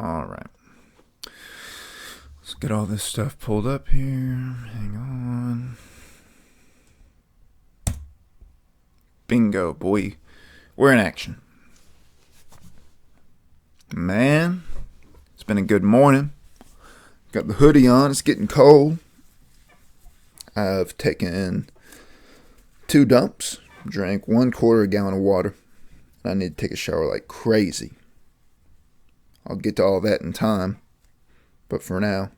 All right. Let's get all this stuff pulled up here. Hang on. Bingo, boy. We're in action. Man, it's been a good morning. Got the hoodie on. It's getting cold. I've taken 2 dumps. Drank 1/4 gallon of water. I need to take a shower like crazy. I'll get to all that in time. But for now,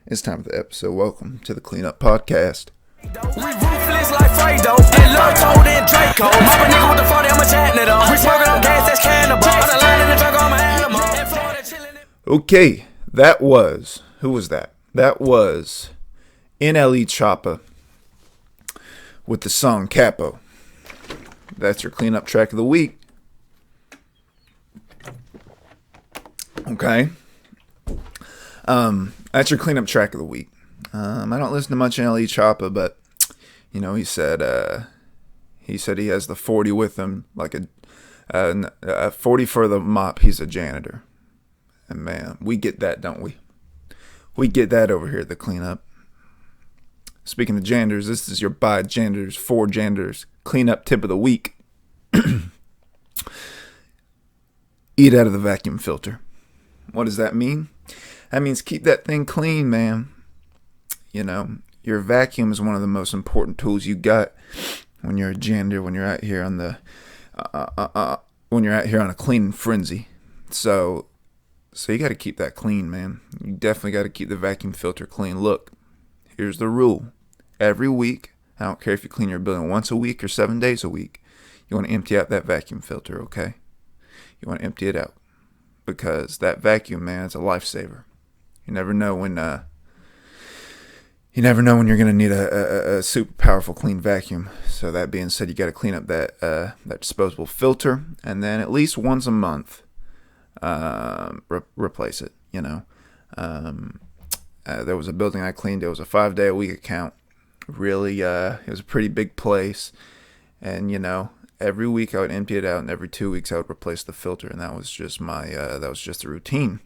it's time for the episode. Welcome to the Cleanup Podcast. We ruthless like Fredo, and love cold and Draco. Mop a nigga with the 40, I'm a chatting it on. We smoking on gas, that's cannibal. On the line in the truck, I'm an animal. In Florida, chilling. Okay, who was that? That was NLE Choppa with the song Capo. That's your cleanup track of the week. Okay. That's your cleanup track of the week. I don't listen to much NLE Choppa, but he said he has the 40 with him, like a 40 for the mop. He's a janitor, and man, we get that, don't we? We get that over here at the cleanup. Speaking of janitors, this is your by janitors for janitors cleanup tip of the week. Eat out of the vacuum filter. What does that mean? That means keep that thing clean, man. Your vacuum is one of the most important tools you got when you're a janitor, when you're out here on the when you're out here on a cleaning frenzy. So you got to keep that clean, man. You definitely got to keep the vacuum filter clean. Look, here's the rule. Every week, I don't care if you clean your building once a week or 7 days a week, you want to empty out that vacuum filter, okay? You want to empty it out. Because that vacuum, man, is a lifesaver. You never know when you're going to need a super powerful clean vacuum. So that being said, you got to clean up that disposable filter, and then at least once a month, replace it. There was a building I cleaned. It was a 5-day-a-week account. Really, it was a pretty big place, and every week I would empty it out, and every 2 weeks I would replace the filter, and that was just the routine.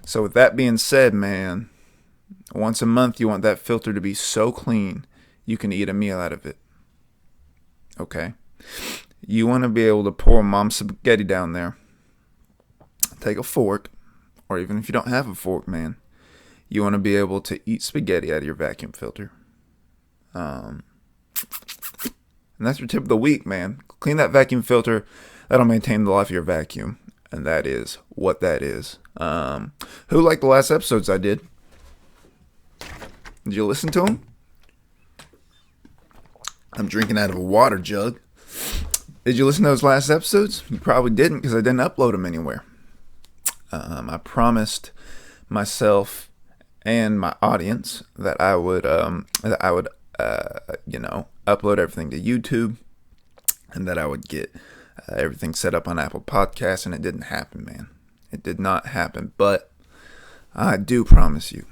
So with that being said, man, once a month you want that filter to be so clean you can eat a meal out of it. Okay? You want to be able to pour mom's spaghetti down there, take a fork, or even if you don't have a fork, man, you want to be able to eat spaghetti out of your vacuum filter. And that's your tip of the week, man. Clean that vacuum filter. That'll maintain the life of your vacuum. And that is what that is. Who liked the last episodes I did? Did you listen to them? I'm drinking out of a water jug. Did you listen to those last episodes? You probably didn't, because I didn't upload them anywhere. I promised myself and my audience that I would upload everything to YouTube, and that I would get everything set up on Apple Podcasts, and it didn't happen, man. It did not happen, but I do promise you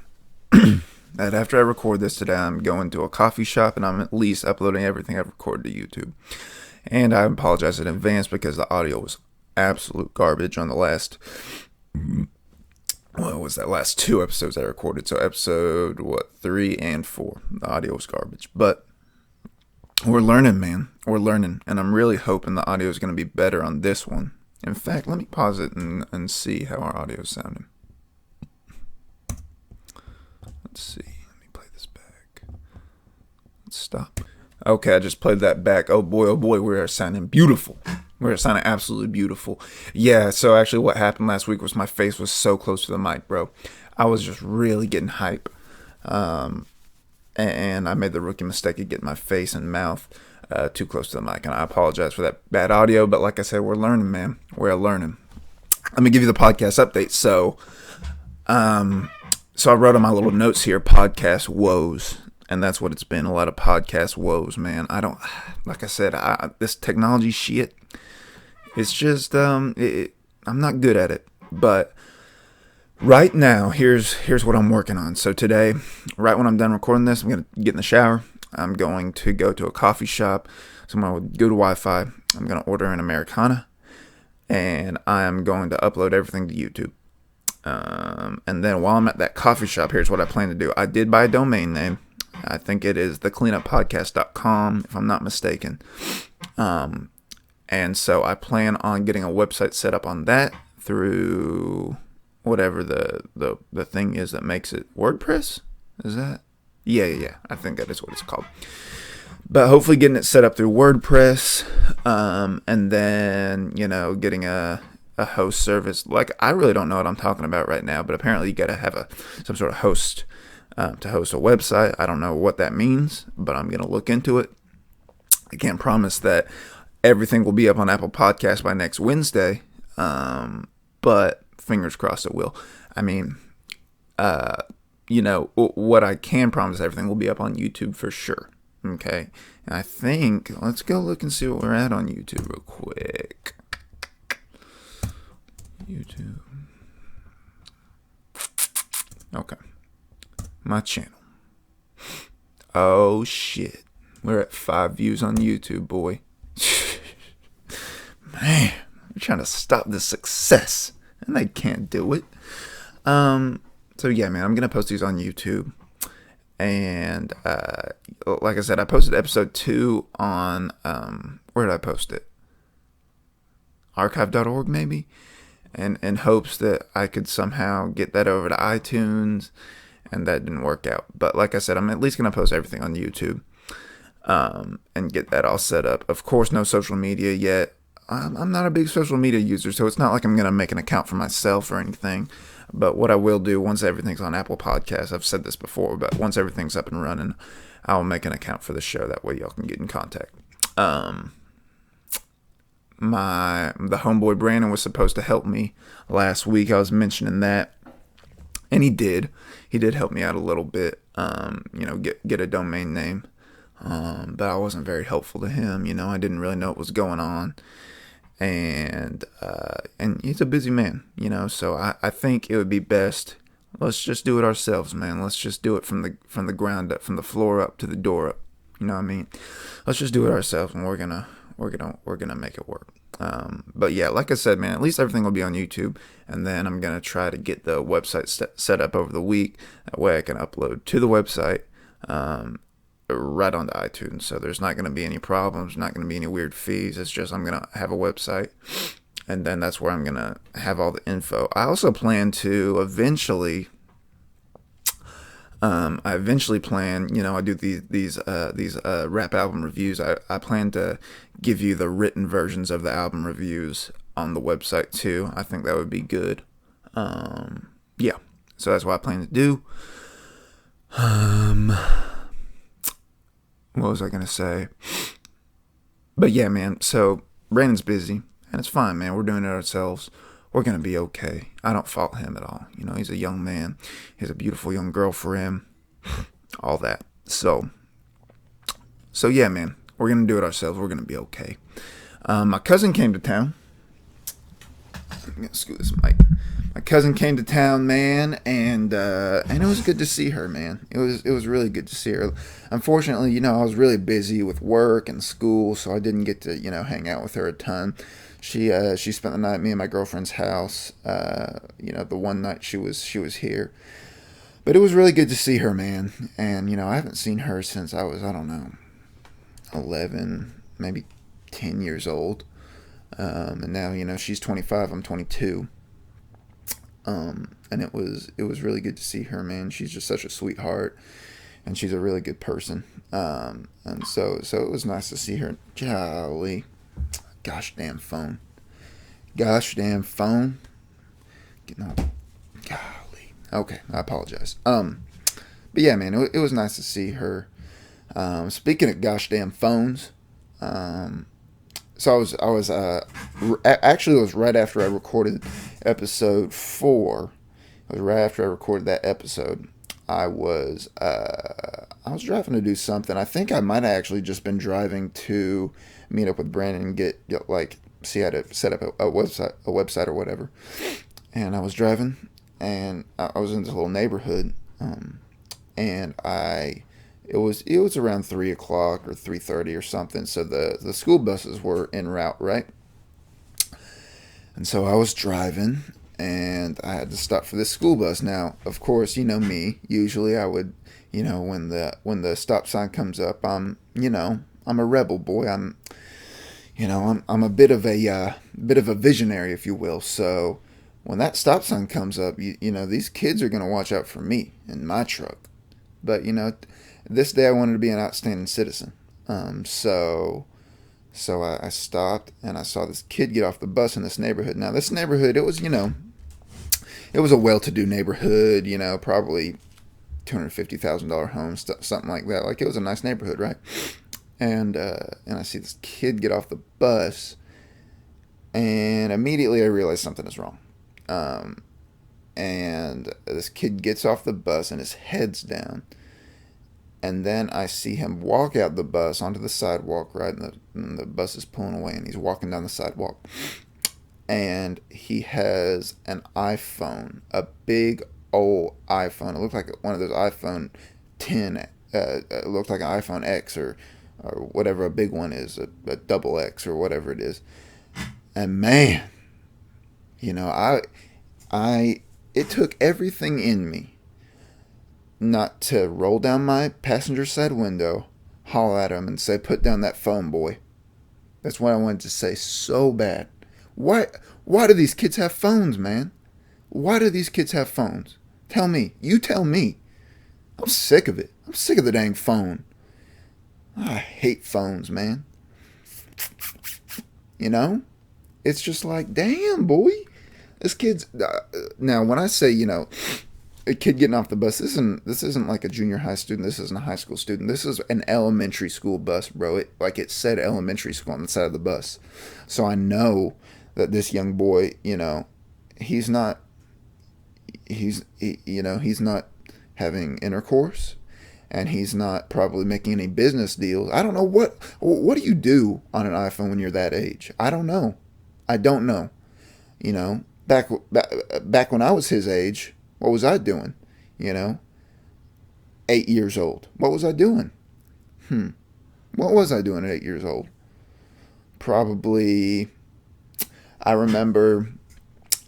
that after I record this today, I'm going to a coffee shop, and I'm at least uploading everything I've recorded to YouTube. And I apologize in advance because the audio was absolute garbage on the last... What was that? Last 2 episodes I recorded. So episode 3 and 4. The audio was garbage. But we're learning, man. We're learning. And I'm really hoping the audio is going to be better on this one. In fact, let me pause it and see how our audio is sounding. Let's see. Let me play this back. Let's stop. Okay, I just played that back. Oh boy, we're sounding beautiful. We're sounding absolutely beautiful. Yeah, so actually what happened last week was my face was so close to the mic, bro. I was just really getting hype. And I made the rookie mistake of getting my face and mouth too close to the mic. And I apologize for that bad audio. But like I said, we're learning, man. We're learning. Let me give you the podcast update. So I wrote on my little notes here, podcast woes. And that's what it's been. A lot of podcast woes, man. Like I said, this technology shit, it's just, I'm not good at it. But right now, here's what I'm working on. So today, right when I'm done recording this, I'm going to get in the shower. I'm going to go to a coffee shop. Somewhere with good Wi-Fi. I'm going to order an Americana. And I am going to upload everything to YouTube. And then while I'm at that coffee shop, here's what I plan to do. I did buy a domain name. I think it is thecleanuppodcast.com, if I'm not mistaken. And so I plan on getting a website set up on that through whatever the thing is that makes it. WordPress? Is that? Yeah. I think that is what it's called. But hopefully getting it set up through WordPress, and then, getting a host service. Like, I really don't know what I'm talking about right now, but apparently you got to have some sort of host to host a website. I don't know what that means, but I'm going to look into it. I can't promise that everything will be up on Apple Podcasts by next Wednesday, but fingers crossed it will. I mean, what I can promise, everything will be up on YouTube for sure. Okay, and I think, let's go look and see what we're at on YouTube real quick. YouTube. Okay. My channel. Oh, shit. We're at 5 views on YouTube, boy. Man, we're trying to stop this success, and they can't do it. So yeah, man, I'm going to post these on YouTube. And like I said, I posted episode 2 on, where did I post it? Archive.org, maybe? And in hopes that I could somehow get that over to iTunes, and that didn't work out. But like I said, I'm at least going to post everything on YouTube, and get that all set up. Of course, no social media yet. I'm not a big social media user, so it's not like I'm going to make an account for myself or anything. But what I will do once everything's on Apple Podcasts, I've said this before, but once everything's up and running, I'll make an account for the show. That way y'all can get in contact. The homeboy Brandon was supposed to help me last week. I was mentioning that, and he did. He did help me out a little bit. Get a domain name. But I wasn't very helpful to him. I didn't really know what was going on. And he's a busy man, so I think it would be best, let's just do it ourselves, man. Let's just do it from the ground up, from the floor up to the door up. You know what I mean? Let's just do it ourselves, and we're gonna make it work. But yeah, like I said, man, at least everything will be on YouTube, and then I'm gonna try to get the website set up over the week. That way I can upload to the website, right onto iTunes. So there's not going to be any problems, not going to be any weird fees. It's just I'm going to have a website, and then that's where I'm going to have all the info. I also plan to eventually, I do these rap album reviews. I plan to give you the written versions of the album reviews on the website too. I think that would be good. Yeah. So that's what I plan to do. What was I going to say? But yeah, man, so Brandon's busy, and it's fine, man. We're doing it ourselves. We're going to be okay. I don't fault him at all. He's a young man. He has a beautiful young girl for him. All that. So yeah, man, we're going to do it ourselves. We're going to be okay. My cousin came to town. I'm going to scoot this mic. My cousin came to town, man, and it was good to see her, man. It was really good to see her. Unfortunately, I was really busy with work and school, so I didn't get to, hang out with her a ton. She spent the night at me and my girlfriend's house. The one night she was here. But it was really good to see her, man. And I haven't seen her since I was, I don't know, 11, maybe 10 years old. And now she's 25, I'm 22. And it was really good to see her, man. She's just such a sweetheart, and she's a really good person. And so it was nice to see her. Golly, gosh damn phone. Getting all, golly. Okay, I apologize. But yeah, man, it was nice to see her. Speaking of gosh damn phones, so I was actually it was right after I recorded episode 4. It was right after I recorded that episode. I was driving to do something. I think I might have actually just been driving to meet up with Brandon and see how to set up a website or whatever. And I was driving, and I was in this little neighborhood, and it was around 3 o'clock or 3:30 or something. So the school buses were en route, right? And so I was driving, and I had to stop for this school bus. Now, of course, you know me. Usually, I would, when the stop sign comes up, I'm a rebel boy. I'm a bit of a visionary, if you will. So when that stop sign comes up, these kids are gonna watch out for me in my truck. But this day I wanted to be an outstanding citizen. So I stopped and I saw this kid get off the bus in this neighborhood. Now this neighborhood, it was a well-to-do neighborhood. Probably $250,000 home, something like that. Like, it was a nice neighborhood, right? And I see this kid get off the bus, and immediately I realize something is wrong. And this kid gets off the bus and his head's down. And then I see him walk out the bus onto the sidewalk, right? And the bus is pulling away, and he's walking down the sidewalk. And he has an iPhone, a big old iPhone. It looked like one of those iPhone 10. It looked like an iPhone X or whatever a big one is, a double X or whatever it is. And man, it took everything in me not to roll down my passenger side window, holler at him, and say, "Put down that phone, boy." That's what I wanted to say so bad. Why do these kids have phones, man? Why do these kids have phones? Tell me. You tell me. I'm sick of it. I'm sick of the dang phone. I hate phones, man. It's just like, damn, boy. This kid's... now, when I say, a kid getting off the bus, this isn't like a junior high student. This isn't a high school student. This is an elementary school bus, bro. It said elementary school on the side of the bus. So I know that this young boy, he's not having intercourse, and he's not probably making any business deals. I don't know what do you do on an iPhone when you're that age? I don't know. Back when I was his age, what was I doing? 8 years old. What was I doing? What was I doing at 8 years old? Probably, I remember,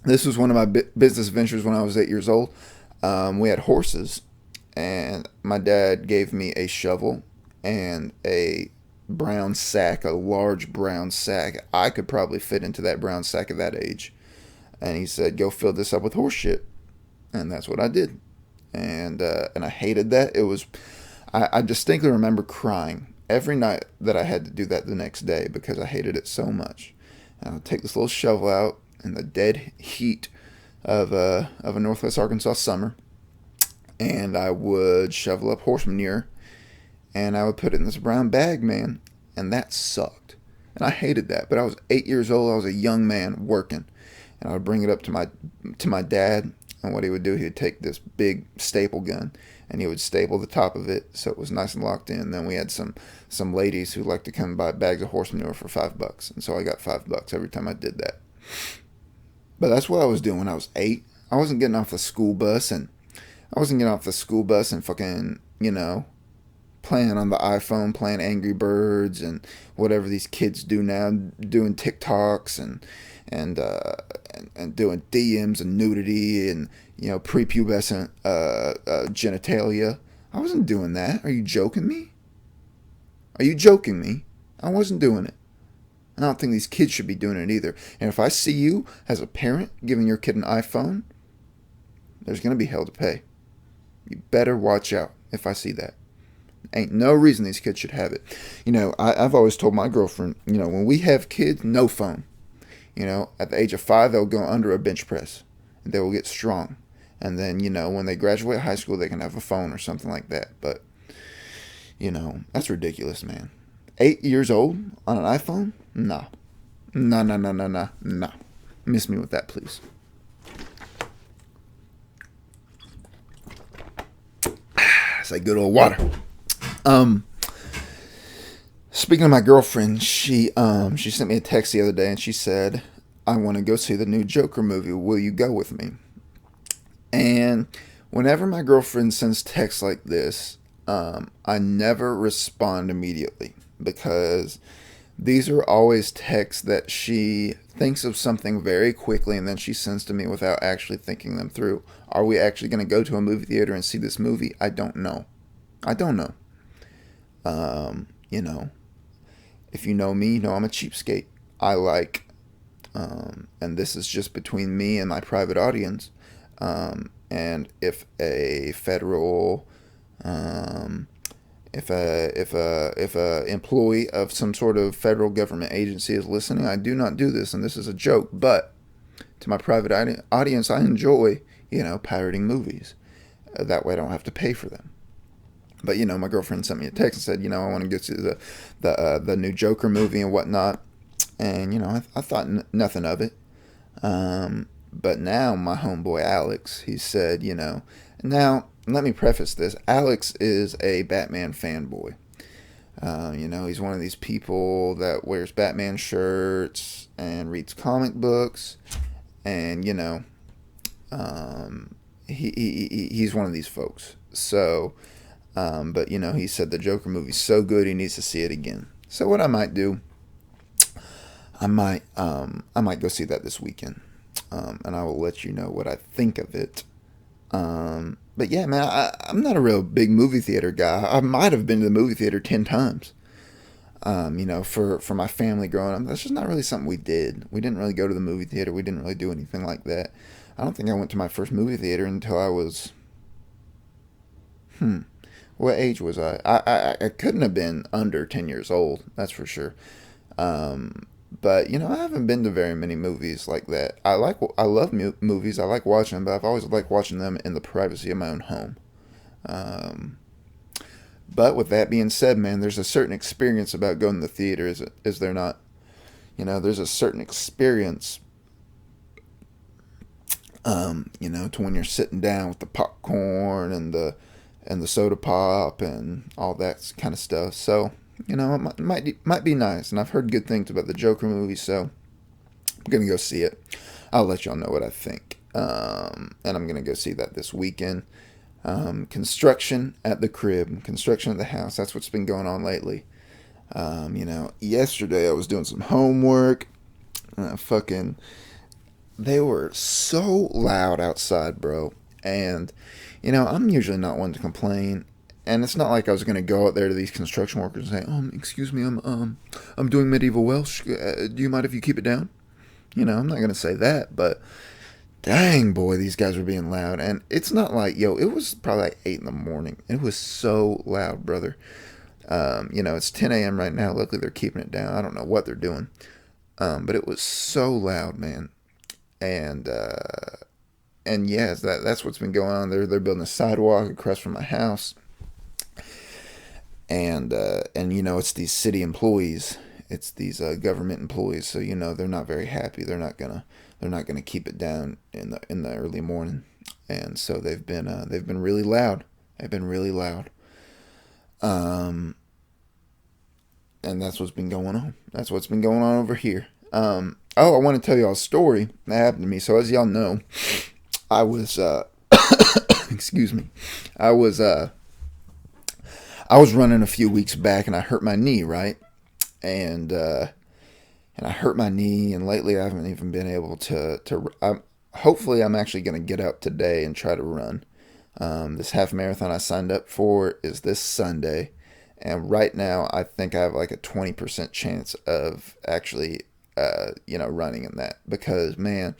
this was one of my business ventures when I was 8 years old. We had horses, and my dad gave me a shovel and a brown sack, a large brown sack. I could probably fit into that brown sack at that age. And he said, "Go fill this up with horse shit." And that's what I did. And I hated that. I distinctly remember crying every night that I had to do that the next day because I hated it so much. And I would take this little shovel out in the dead heat of a Northwest Arkansas summer, and I would shovel up horse manure, and I would put it in this brown bag, man. And that sucked. And I hated that. But I was 8 years old. I was a young man working. And I would bring it up to my dad. And what he would do, he would take this big staple gun and he would staple the top of it so it was nice and locked in. Then we had some ladies who liked to come buy bags of horse manure for $5. And so I got $5 every time I did that. But that's what I was doing when I was 8. I wasn't getting off the school bus and fucking, playing on the iPhone, playing Angry Birds and whatever these kids do now, doing TikToks and doing DMs and nudity and prepubescent genitalia. I wasn't doing that. Are you joking me? I wasn't doing it. I don't think these kids should be doing it either. And if I see you as a parent giving your kid an iPhone, there's going to be hell to pay. You better watch out if I see that. Ain't no reason these kids should have it. I've always told my girlfriend, when we have kids, no phone. At the age of 5, they'll go under a bench press and they will get strong. And then, when they graduate high school, they can have a phone or something like that. But, that's ridiculous, man. 8 years old on an iPhone? Nah. Nah. Miss me with that, please. It's like good old water. Speaking of my girlfriend, she sent me a text the other day and she said, "I want to go see the new Joker movie. Will you go with me?" And whenever my girlfriend sends texts like this, I never respond immediately because These are always texts that she thinks of something very quickly and then she sends to me without actually thinking them through. Are we actually going to go to a movie theater and see this movie? I don't know. I don't know. You know, if you know me, you know I'm a cheapskate. I like, and this is just between me and my private audience. And if a federal, if a employee of some sort of federal government agency is listening, I do not do this, and this is a joke. But to my private audience, I enjoy, pirating movies. That way, I don't have to pay for them. But my girlfriend sent me a text and said, I want to go see the new Joker movie and whatnot. And I thought nothing of it. But now my homeboy Alex, he said, now let me preface this. Alex is a Batman fanboy. He's one of these people that wears Batman shirts and reads comic books, and he's one of these folks. So, but he said the Joker movie's so good he needs to see it again. So what I might do, I might go see that this weekend, and I will let you know what I think of it. But yeah, man, I'm not a real big movie theater guy. I might have been to the movie theater 10 times. For my family growing up, that's just not really something we did. We didn't really go to the movie theater. We didn't really do anything like that. I don't think I went to my first movie theater until I was, what age was I? I couldn't have been under 10 years old. That's for sure. But I haven't been to very many movies like that. I love movies. I like watching them, but I've always liked watching them in the privacy of my own home. But with that being said, man, there's a certain experience about going to the theater, is there not? There's a certain experience, to when you're sitting down with the popcorn and the soda pop and all that kind of stuff. So, it might be nice, and I've heard good things about the Joker movie, so I'm gonna go see it. I'll let y'all know what I think, and I'm gonna go see that this weekend. Construction at the crib, construction at the house. That's what's been going on lately. Yesterday I was doing some homework. They were so loud outside, bro. And I'm usually not one to complain. And it's not like I was going to go out there to these construction workers and say, excuse me, I'm doing medieval Welsh. Do you mind if you keep it down? I'm not going to say that, but dang, boy, these guys were being loud. And it's not like, it was probably like 8 in the morning. It was so loud, brother. It's 10 a.m. right now. Luckily, they're keeping it down. I don't know what they're doing. But it was so loud, man. And yes, that's what's been going on. They're building a sidewalk across from my house. And it's these city employees, it's these government employees. So they're not very happy. They're not gonna keep it down in the early morning, and so they've been really loud. They've been really loud. And that's what's been going on. That's what's been going on over here. I want to tell y'all a story that happened to me. So as y'all know, I was excuse me, I was running a few weeks back and I hurt my knee, right? And I hurt my knee, and lately I haven't even been able to hopefully I'm actually going to get out today and try to run. This half marathon I signed up for is this Sunday, and right now I think I have like a 20% chance of actually running in that, because man,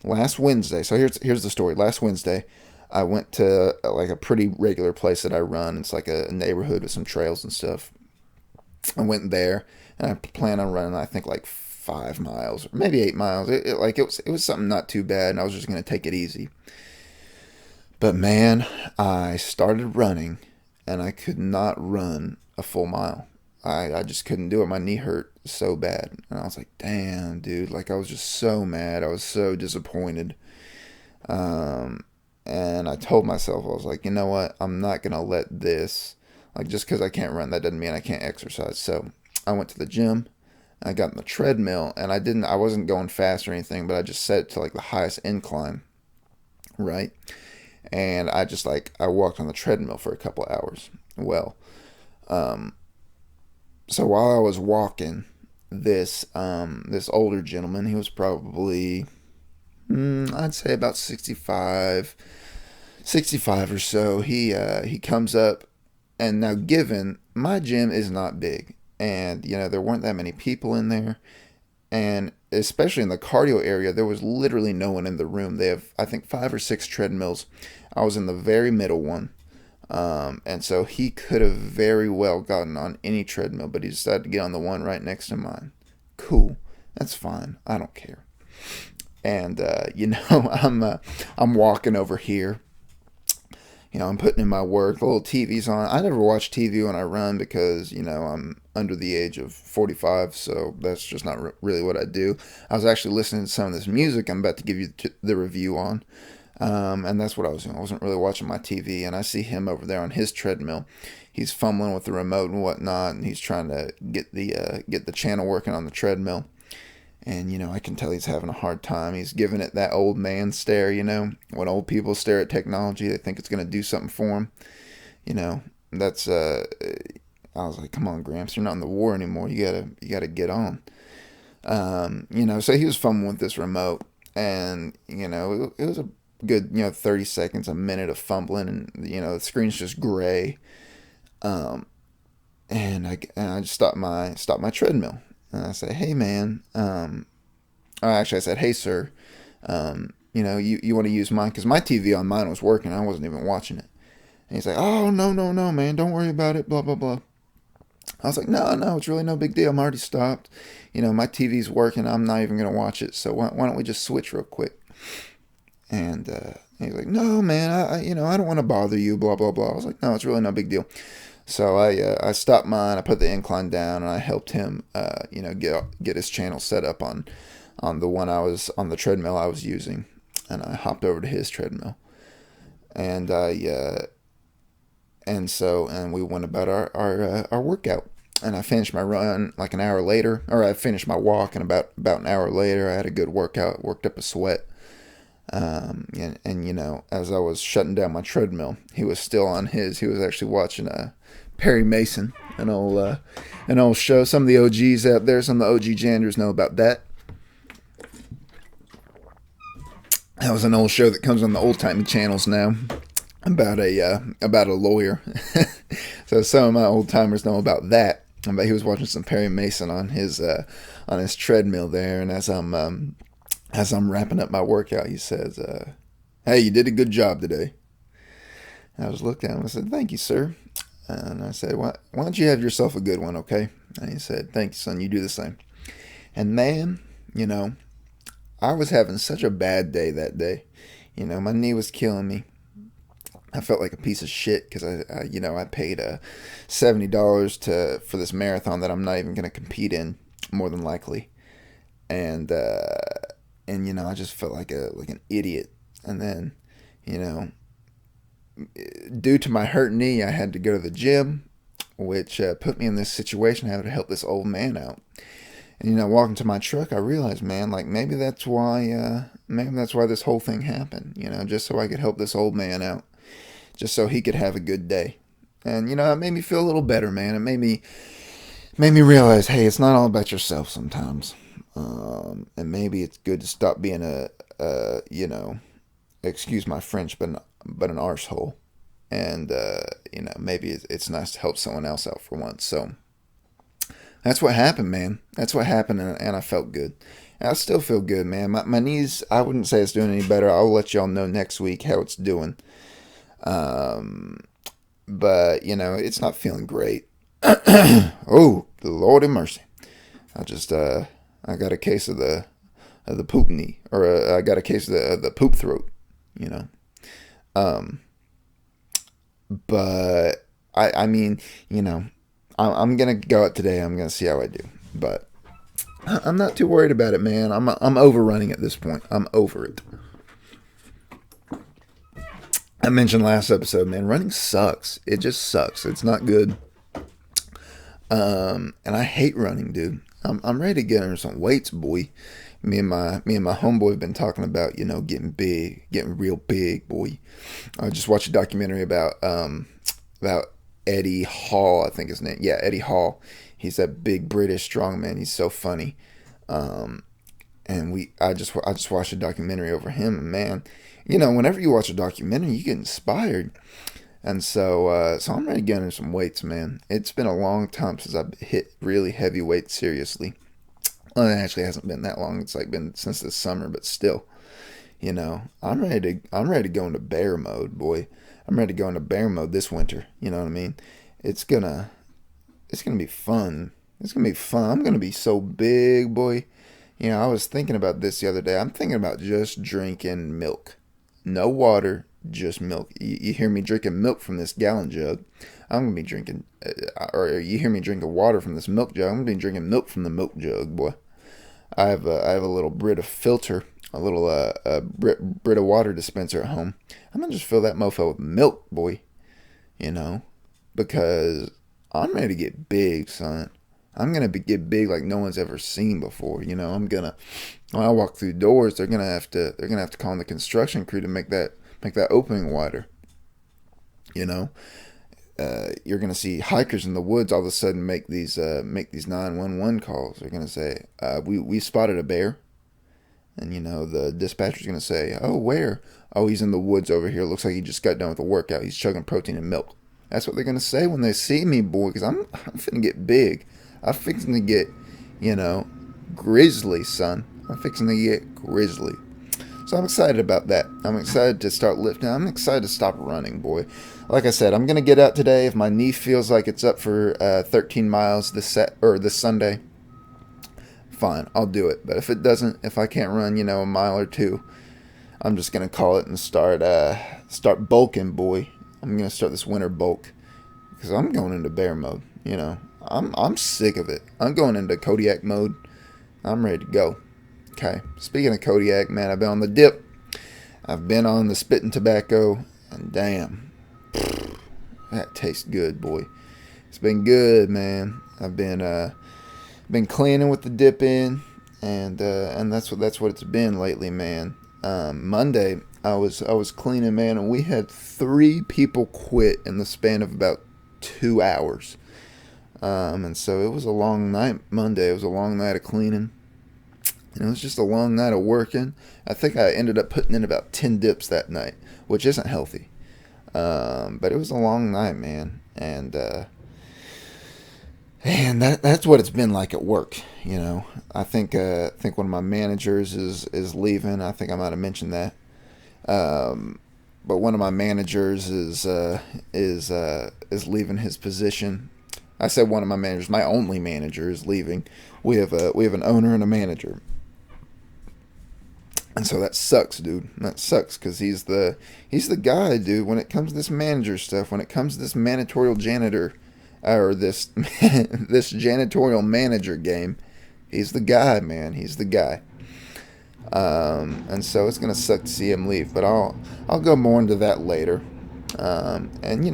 last Wednesday, so here's the story. Last Wednesday I went to like a pretty regular place that I run. It's like a neighborhood with some trails and stuff. I went there and I plan on running, I think like 5 miles or maybe 8 miles. It was something not too bad, and I was just going to take it easy. But man, I started running and I could not run a full mile. I just couldn't do it. My knee hurt so bad. And I was like, damn, dude. Like, I was just so mad. I was so disappointed. And I told myself, I was like, you know what? I'm not going to let this, like, just because I can't run, that doesn't mean I can't exercise. So I went to the gym. I got on the treadmill, and I wasn't going fast or anything, but I just set it to like the highest incline, right? And I walked on the treadmill for a couple of hours. Well, so while I was walking, this older gentleman. He was probably, I'd say about 65 or so. He comes up, and now, given my gym is not big, and there weren't that many people in there, and especially in the cardio area, there was literally no one in the room. They have, I think, 5 or 6 treadmills. I was in the very middle one. And so he could have very well gotten on any treadmill, but he decided to get on the one right next to mine. Cool. That's fine. I don't care. And, I'm walking over here. I'm putting in my work. The little TV's on. I never watch TV when I run because, I'm under the age of 45, so that's just not really what I do. I was actually listening to some of this music I'm about to give you the review on. And that's what I was doing. I wasn't really watching my TV, and I see him over there on his treadmill. He's fumbling with the remote and whatnot, and he's trying to get the channel working on the treadmill. And, I can tell he's having a hard time. He's giving it that old man stare, When old people stare at technology, they think it's going to do something for them. That's, I was like, come on, Gramps, you're not in the war anymore. You gotta get on. So he was fumbling with this remote, and, it was a good 30 seconds, a minute of fumbling, and the screen's just gray, and I just stopped my treadmill, and I said, hey man, actually I said, hey sir, you want to use mine, because my TV on mine was working. I wasn't even watching it. And he's like, oh no man, don't worry about it, blah blah blah. I was like, no, it's really no big deal. I'm already stopped. My TV's working. I'm not even gonna watch it, so why don't we just switch real quick? And he's like, no, man, I don't want to bother you, blah, blah, blah. I was like, no, it's really no big deal. So I stopped mine, I put the incline down, and I helped him, get his channel set up on the one I was, on the treadmill I was using. And I hopped over to his treadmill. And we went about our workout. And I finished my run like an hour later, or I finished my walk, and about an hour later, I had a good workout, worked up a sweat. As I was shutting down my treadmill, he was still on his. He was actually watching Perry Mason, an old show. Some of the OGs out there, some of the OG Janders know about that. That was an old show that comes on the old timey channels now, about a lawyer. So some of my old timers know about that. But he was watching some Perry Mason on his treadmill there, and as I'm wrapping up my workout, he says, hey, you did a good job today. And I was looking at him and I said, thank you, sir. And I said, why don't you have yourself a good one, okay? And he said, thank you, son, you do the same. And man, I was having such a bad day that day. My knee was killing me. I felt like a piece of shit because I paid $70 for this marathon that I'm not even going to compete in, more than likely. And I just felt like an idiot. And then, due to my hurt knee, I had to go to the gym, which put me in this situation, having to help this old man out. And walking to my truck, I realized, man, like maybe that's why this whole thing happened. Just so I could help this old man out, just so he could have a good day. And it made me feel a little better, man. It made me realize, hey, it's not all about yourself sometimes. And maybe it's good to stop being excuse my French, but an arsehole. And, maybe it's nice to help someone else out for once. So that's what happened, man. That's what happened, and I felt good. And I still feel good, man. My knees, I wouldn't say it's doing any better. I'll let y'all know next week how it's doing. But, it's not feeling great. Oh, Lord have mercy. I got a case of the poop knee, or I got a case of the poop throat, But I mean, I'm gonna go out today. I'm gonna see how I do, but I'm not too worried about it, man. I'm overrunning at this point. I'm over it. I mentioned last episode, man, running sucks. It just sucks. It's not good. And I hate running, dude. I'm ready to get under some weights, boy. Me and my homeboy have been talking about, getting big, getting real big, boy. I just watched a documentary about Eddie Hall, I think his name. Yeah, Eddie Hall. He's that big British strongman. He's so funny. And I just watched a documentary over him, and man, whenever you watch a documentary, you get inspired. And so I'm ready to get into some weights, man. It's been a long time since I've hit really heavy weights seriously. Well, it actually hasn't been that long. It's like been since the summer, but still, I'm ready to go into bear mode, boy. I'm ready to go into bear mode this winter. You know what I mean? It's gonna be fun. It's gonna be fun. I'm gonna be so big, boy. I was thinking about this the other day. I'm thinking about just drinking milk. No water, just milk. You hear me drinking milk from this gallon jug. I'm going to be drinking, or you hear me drinking water from this milk jug. I'm going to be drinking milk from the milk jug, boy. I have a little Brita filter, a little Brita water dispenser at home. I'm going to just fill that mofo with milk, boy. Because I'm ready to get big, son. I'm gonna get big like no one's ever seen before. When I walk through doors, they're gonna have to call in the construction crew to make that opening wider. You're gonna see hikers in the woods all of a sudden make these 911 calls. They're gonna say, we spotted a bear, and the dispatcher's gonna say, oh, where? Oh, he's in the woods over here. Looks like he just got done with a workout. He's chugging protein and milk. That's what they're gonna say when they see me, boy, because I'm finna get big. I'm fixing to get, grizzly, son. I'm fixing to get grizzly. So I'm excited about that. I'm excited to start lifting. I'm excited to stop running, boy. Like I said, I'm going to get out today. If my knee feels like it's up for 13 miles this Sunday, fine, I'll do it. But if it doesn't, if I can't run, a mile or two, I'm just going to call it and start bulking, boy. I'm going to start this winter bulk because I'm going into bear mode, I'm sick of it. I'm going into Kodiak mode. I'm ready to go. Okay. Speaking of Kodiak, man, I've been on the dip. I've been on the spitting tobacco, and damn, that tastes good, boy. It's been good, man. I've been cleaning with the dip in, and that's what it's been lately, man. Monday I was cleaning, man, and we had 3 people quit in the span of about 2 hours. And so it was a long night Monday. It was a long night of cleaning. And it was just a long night of working. I think I ended up putting in about 10 dips that night, which isn't healthy. But it was a long night, man. And that's what it's been like at work. I think one of my managers is leaving. I think I might have mentioned that. But one of my managers is leaving his position. I said one of my managers. My only manager is leaving. We have an owner and a manager, and so that sucks, dude. That sucks because he's the guy, dude. When it comes to this manager stuff, when it comes to this janitorial janitor, or this janitorial manager game, he's the guy, man. He's the guy. And so it's gonna suck to see him leave, but I'll go more into that later. And you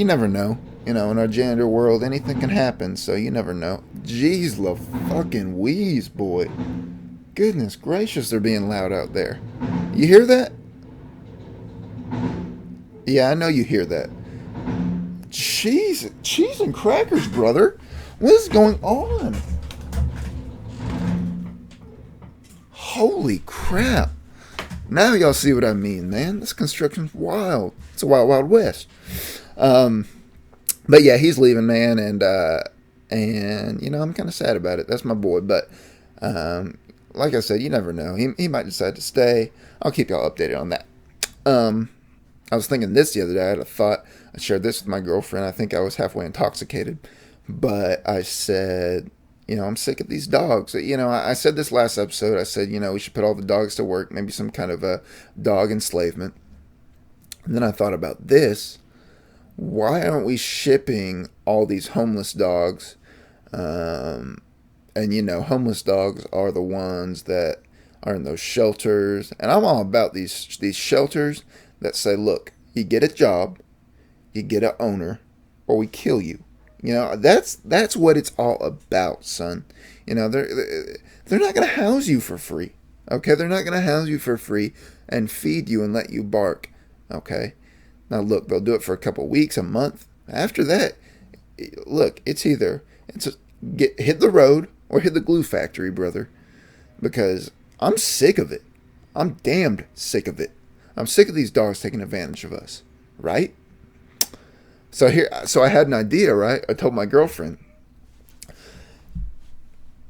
never know. In our janitor world, anything can happen, so you never know. Jeez, the fucking wheeze, boy. Goodness gracious, they're being loud out there. You hear that? Yeah, I know you hear that. Cheese and crackers, brother. What is going on? Holy crap. Now y'all see what I mean, man. This construction's wild. It's a wild, wild west. But yeah, he's leaving, man, and I'm kind of sad about it. That's my boy, but like I said, you never know. He might decide to stay. I'll keep y'all updated on that. I was thinking this the other day. I had a thought. I shared this with my girlfriend. I think I was halfway intoxicated, but I said, I'm sick of these dogs. I said this last episode. I said, we should put all the dogs to work, maybe some kind of a dog enslavement. And then I thought about this. Why aren't we shipping all these homeless dogs? And homeless dogs are the ones that are in those shelters. And I'm all about these shelters that say, look, you get a job, you get an owner, or we kill you. That's what it's all about, son. They're not going to house you for free. Okay, they're not going to house you for free and feed you and let you bark. Okay. Now, look, they'll do it for a couple weeks, a month. After that, look, it's hit the road or hit the glue factory, brother, because I'm sick of it. I'm damned sick of it. I'm sick of these dogs taking advantage of us, right? So I had an idea, right? I told my girlfriend,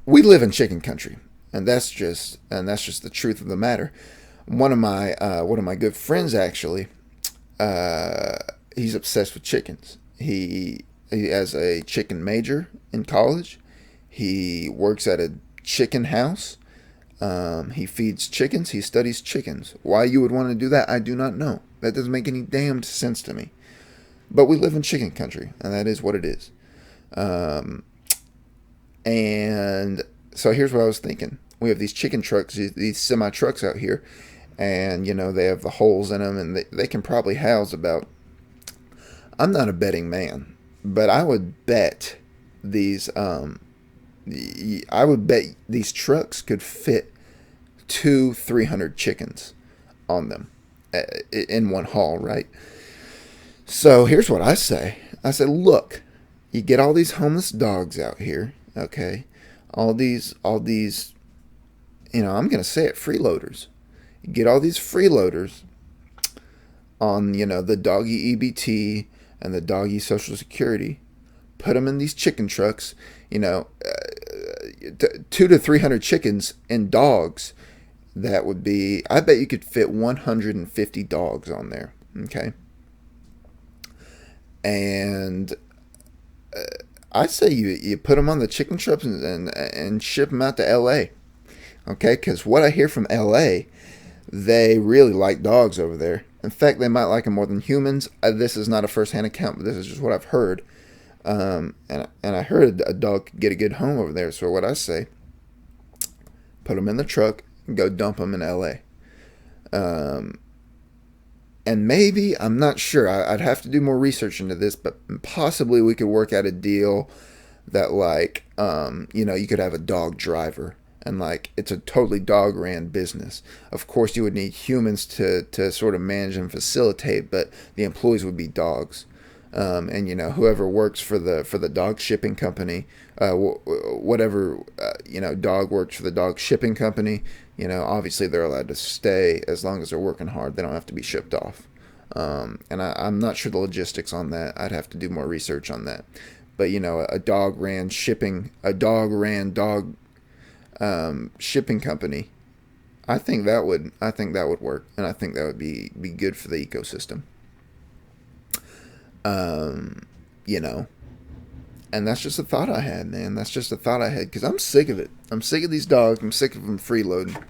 we live in chicken country, and that's just the truth of the matter. One of my good friends, actually, he's obsessed with chickens. He has a chicken major in college. He works at a chicken house. He feeds chickens. He studies chickens. Why you would want to do that, I do not know. That doesn't make any damned sense to me. But we live in chicken country, and that is what it is. And so here's what I was thinking. We have these chicken trucks, these semi-trucks out here, and, they have the holes in them, and they can probably house about... I'm not a betting man, but I would bet these trucks could fit 200-300 chickens on them in one haul, right? So here's what I say. I said, look, you get all these homeless dogs out here, okay? All these, I'm going to say it, freeloaders. You get all these freeloaders on, the doggy EBT and the doggy Social Security. Put them in these chicken trucks, 200 to 300 chickens and dogs. That would be, I bet you could fit 150 dogs on there, okay? And I say you put them on the chicken trucks and ship them out to L.A., okay? Because what I hear from L.A., they really like dogs over there. In fact, they might like them more than humans. This is not a first-hand account, but this is just what I've heard. And I heard a dog could get a good home over there. So what I say, put them in the truck and go dump them in L.A. And maybe, I'm not sure, I'd have to do more research into this, but possibly we could work out a deal that, you could have a dog driver, and, it's a totally dog-ran business. Of course, you would need humans to sort of manage and facilitate, but the employees would be dogs. And, whoever works for the dog shipping company, whatever, dog works for the dog shipping company, obviously they're allowed to stay as long as they're working hard. They don't have to be shipped off. And I'm not sure the logistics on that. I'd have to do more research on that. But, a dog-ran dog shipping company, I think that would work. And I think that would be good for the ecosystem. And that's just a thought I had, man. That's just a thought I had, because I'm sick of it. I'm sick of these dogs. I'm sick of them freeloading.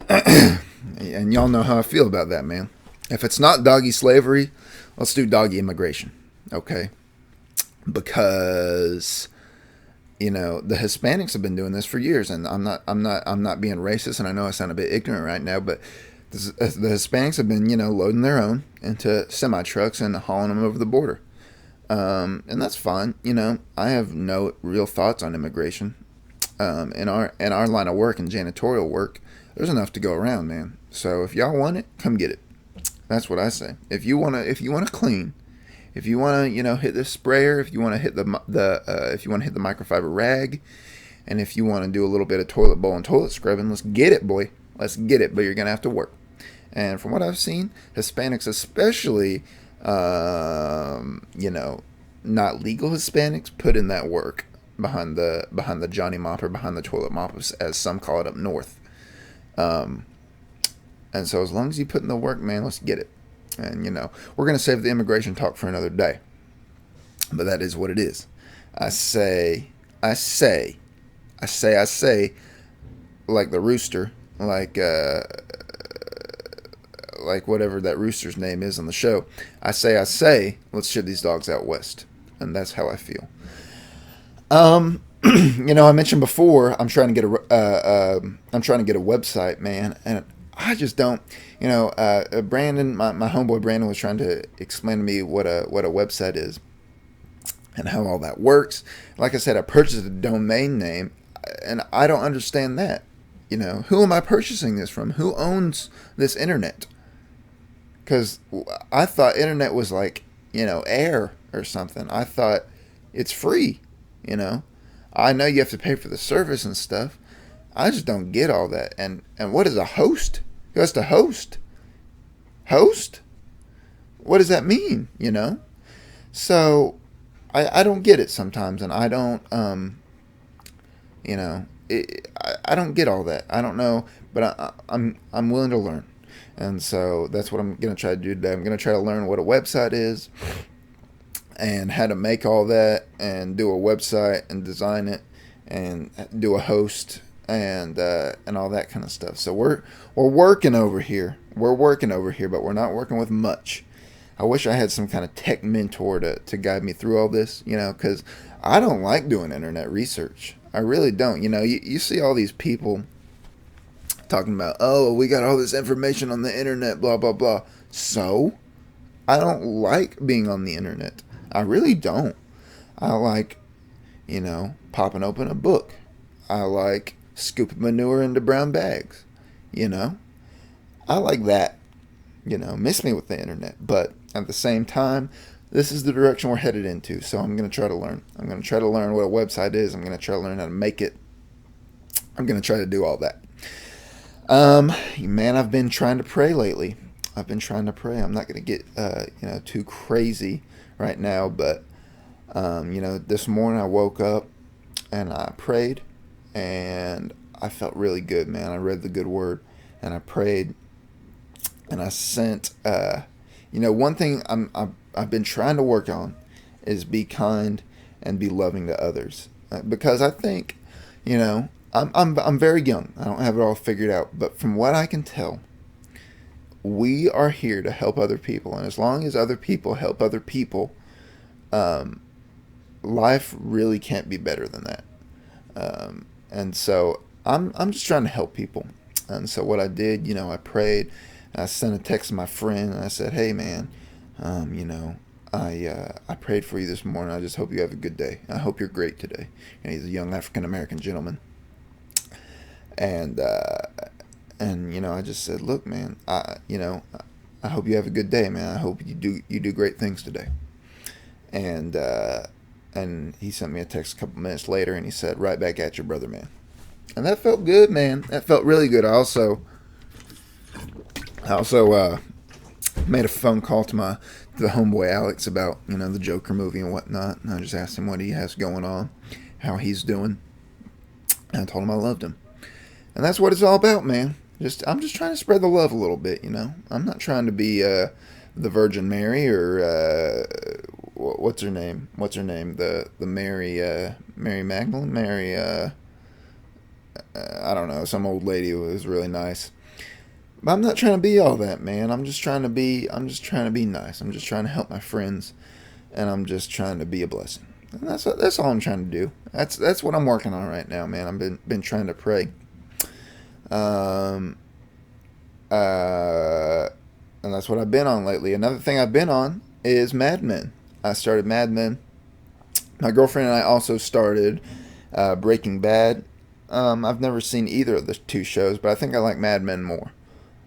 And y'all know how I feel about that, man. If it's not doggy slavery, let's do doggy immigration, okay? Because the Hispanics have been doing this for years, and I'm not being racist, and I know I sound a bit ignorant right now, but the Hispanics have been, loading their own into semi-trucks and hauling them over the border. And that's fine. I have no real thoughts on immigration. In our line of work and janitorial work, there's enough to go around, man. So if y'all want it, come get it. That's what I say. If you wanna clean, if you wanna, hit the sprayer, if you wanna hit the microfiber rag, and if you wanna do a little bit of toilet bowl and toilet scrubbing, let's get it, boy. Let's get it. But you're gonna have to work. And from what I've seen, Hispanics especially, not legal Hispanics, put in that work behind the Johnny Mop, or behind the toilet mop, as some call it up north. And so as long as you put in the work, man, let's get it. And, we're going to save the immigration talk for another day. But that is what it is. I say, like the rooster, like whatever that rooster's name is on the show. I say, let's ship these dogs out west. And that's how I feel. I mentioned before, I'm trying to get a website, man, and I just don't, Brandon, my homeboy Brandon was trying to explain to me what a website is and how all that works. Like I said, I purchased a domain name, and I don't understand that. Who am I purchasing this from? Who owns this internet? Because I thought internet was like, air or something. I thought It's free, you know. I know you have to pay for the service and stuff. I just don't get all that. And what is a host? Who has to host? Host? What does that mean, you know? So I don't get it sometimes, and I don't you know, I don't get all that. I don't know, but I'm willing to learn. And so that's what I'm going to try to do today. I'm going to try to learn what a website is and how to make all that and do a website and design it and do a host and all that kind of stuff. So we're working over here. We're working over here, but we're not working with much. I wish I had some kind of tech mentor to guide me through all this, you know, because I don't like doing internet research. I really don't. You know, you see all these people talking about, oh, we got all this information on the internet, blah, blah, blah. So, I don't like being on the internet. I really don't. I like, you know, popping open a book. I like scooping manure into brown bags, you know. I like that, you know, miss me with the internet. But at the same time, this is the direction we're headed into. So I'm going to try to learn. I'm going to try to learn what a website is. I'm going to try to learn how to make it. I'm going to try to do all that. Man, I've been trying to pray lately. I've been trying to pray. I'm not going to get, you know, too crazy right now, but, you know, this morning I woke up and I prayed and I felt really good, man. I read the good word and I prayed and I sent, you know, one thing I've been trying to work on is be kind and be loving to others, because I think, you know, I'm very young. I don't have it all figured out, but from what I can tell, we are here to help other people, and as long as other people help other people, life really can't be better than that. And so I'm just trying to help people. And so what I did, you know, I prayed, and I sent a text to my friend, and I said, "Hey, man, you know, I prayed for you this morning. I just hope you have a good day. I hope you're great today." And he's a young African American gentleman. And you know, I just said, "Look, man, you know, I hope you have a good day, man. I hope you do great things today." And he sent me a text a couple minutes later, and he said, "Right back at you, brother, man." And that felt good, man. That felt really good. I also made a phone call to the homeboy Alex about, you know, the Joker movie and whatnot. And I just asked him what he has going on, how he's doing. And I told him I loved him. And that's what it's all about, man. I'm just trying to spread the love a little bit, you know. I'm not trying to be the Virgin Mary or what's her name? The Mary Magdalene, I don't know, some old lady who was really nice. But I'm not trying to be all that, man. I'm just trying to be nice. I'm just trying to help my friends, and I'm just trying to be a blessing. And that's all I'm trying to do. That's what I'm working on right now, man. I've been trying to pray. And that's what I've been on lately. Another thing I've been on is Mad Men. I started Mad Men. My girlfriend and I also started Breaking Bad. I've never seen either of the two shows, but I think I like Mad Men more.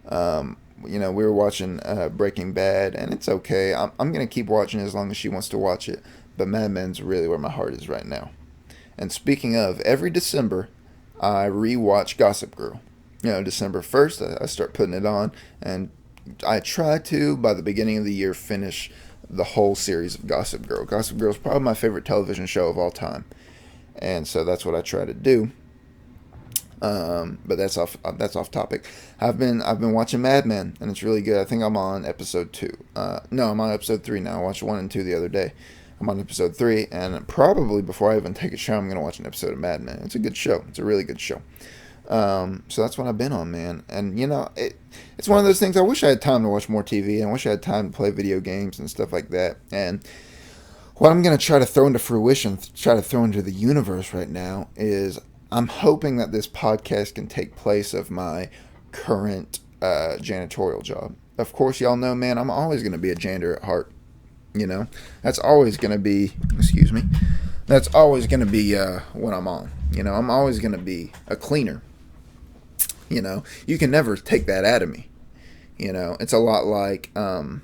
You know, we were watching Breaking Bad, and it's okay. I'm going to keep watching it as long as she wants to watch it, but Mad Men's really where my heart is right now. And speaking of, every December, I rewatch Gossip Girl. You know, December 1st, I start putting it on, and I try to, by the beginning of the year, finish the whole series of Gossip Girl. Gossip Girl is probably my favorite television show of all time, and so that's what I try to do. But that's off topic. I've been watching Mad Men, and it's really good. I think I'm on episode 2. No, I'm on episode 3 now. I watched 1 and 2 the other day. I'm on episode 3, and probably before I even take a shower, I'm going to watch an episode of Mad Men. It's a good show. It's a really good show. So that's what I've been on, man. And, you know, it's one of those things, I wish I had time to watch more TV, and I wish I had time to play video games and stuff like that. And what I'm going to try to throw into fruition, try to throw into the universe right now is I'm hoping that this podcast can take place of my current janitorial job. Of course, y'all know, man, I'm always going to be a janitor at heart. You know, that's always going to be, that's always going to be what I'm on. You know, I'm always going to be a cleaner. You know, you can never take that out of me. You know, it's a lot like a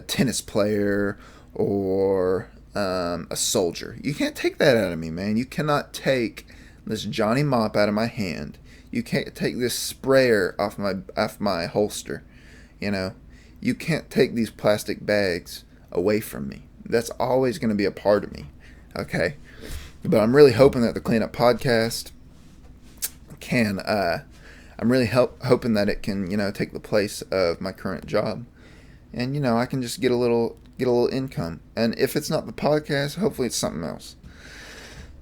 tennis player or, a soldier. You can't take that out of me, man. You cannot take this Johnny Mop out of my hand. You can't take this sprayer off my holster. You know, you can't take these plastic bags away from me. That's always going to be a part of me. Okay, but I'm really hoping that the Cleanup Podcast can. I'm really hoping that it can, take the place of my current job, and I can just get a little income. And if it's not the podcast, hopefully it's something else.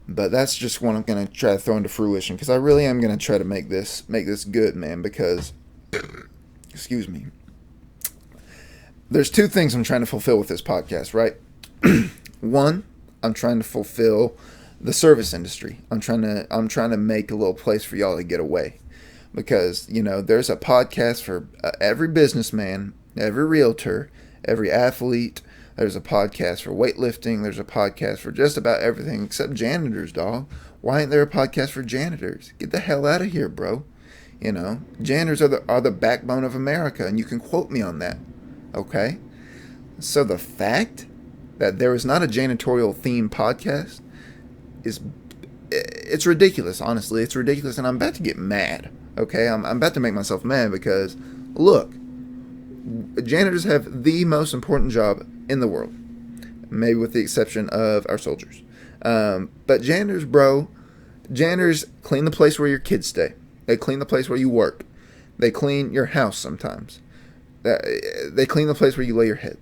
But that's just what I'm gonna try to throw into fruition, because I really am gonna try to make this good, man. Because, excuse me, there's two things I'm trying to fulfill with this podcast, right? One, I'm trying to fulfill the service industry. I'm trying to make a little place for y'all to get away. Because, there's a podcast for every businessman, every realtor, every athlete. There's a podcast for weightlifting. There's a podcast for just about everything except janitors, dog. Why ain't there a podcast for janitors? Get the hell out of here, bro. Janitors are the backbone of America, and you can quote me on that. Okay? So the fact that there is not a janitorial themed podcast it's ridiculous, honestly. It's ridiculous, and I'm about to get mad. Okay, I'm about to make myself mad because, look, janitors have the most important job in the world, maybe with the exception of our soldiers. But janitors clean the place where your kids stay. They clean the place where you work. They clean your house sometimes. They clean the place where you lay your head.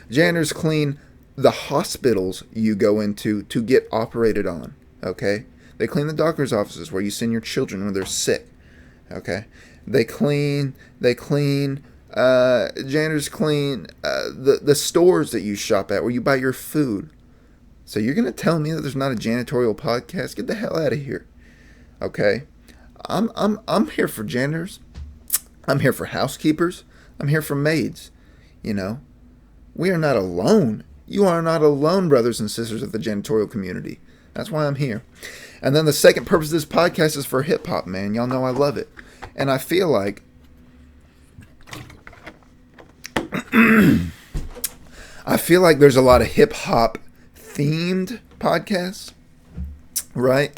Janitors clean the hospitals you go into to get operated on. Okay, they clean the doctor's offices where you send your children when they're sick. Okay, janitors clean the stores that you shop at where you buy your food. So you're gonna tell me that there's not a janitorial podcast? Get the hell out of here. Okay, I'm here for janitors. I'm here for housekeepers. I'm here for maids. We are not alone. You are not alone, brothers and sisters of the janitorial community. That's why I'm here. And then the second purpose of this podcast is for hip hop, man. Y'all know I love it. And I feel like there's a lot of hip hop themed podcasts, right?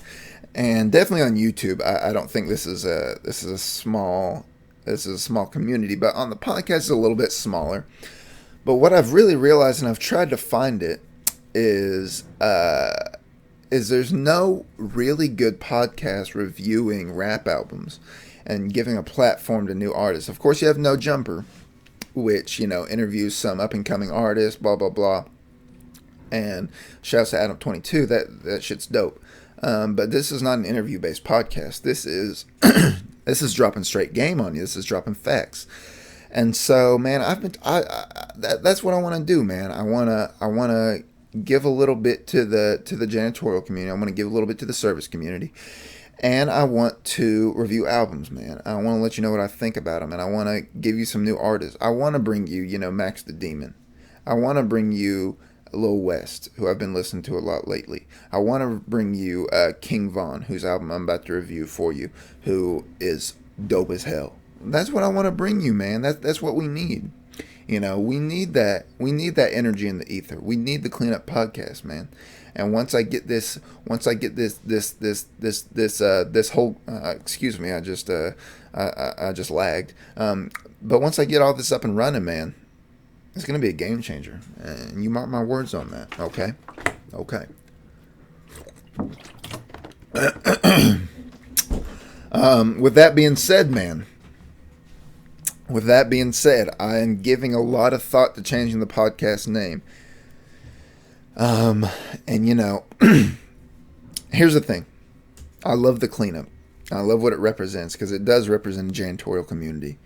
And definitely on YouTube. I don't think this is a small community, but on the podcast it's a little bit smaller. But what I've really realized, and I've tried to find it, is there's no really good podcast reviewing rap albums and giving a platform to new artists. Of course, you have No Jumper, which, interviews some up-and-coming artists, blah, blah, blah. And shouts to Adam22, that shit's dope. But this is not an interview-based podcast. This is this is dropping straight game on you. This is dropping facts. And so, man, that's what I want to do, man. I want to give a little bit to the janitorial community. I want to give a little bit to the service community. And I want to review albums, man. I want to let you know what I think about them. And I want to give you some new artists. I want to bring you, Max the Demon. I want to bring you Lil West, who I've been listening to a lot lately. I want to bring you King Von, whose album I'm about to review for you, who is dope as hell. That's what I want to bring you, man. That's what we need. We need that. We need that energy in the ether. We need the Cleanup Podcast, man. And once I get this whole, excuse me, I just lagged. But once I get all this up and running, man, it's gonna be a game changer. And you mark my words on that. Okay. With that being said, man. With that being said, I am giving a lot of thought to changing the podcast name. And here's the thing. I love the cleanup. I love what it represents because it does represent a janitorial community.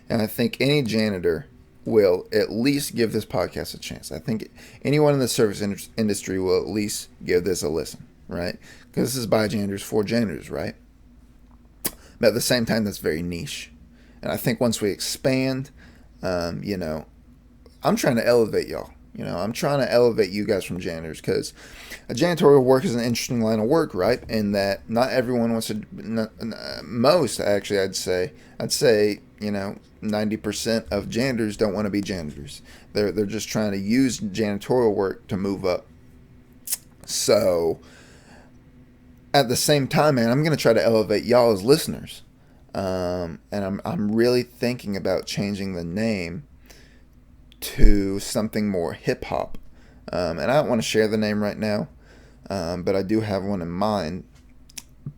And I think any janitor will at least give this podcast a chance. I think anyone in the service industry will at least give this a listen, right? Because this is by janitors for janitors, right? But at the same time, that's very niche. And I think once we expand, I'm trying to elevate y'all. I'm trying to elevate you guys from janitors because janitorial work is an interesting line of work, right? In that not everyone wants to, most actually, I'd say, 90% of janitors don't want to be janitors. They're just trying to use janitorial work to move up, So at the same time, man, I'm going to try to elevate y'all as listeners. And I'm really thinking about changing the name to something more hip hop. And I don't want to share the name right now, but I do have one in mind.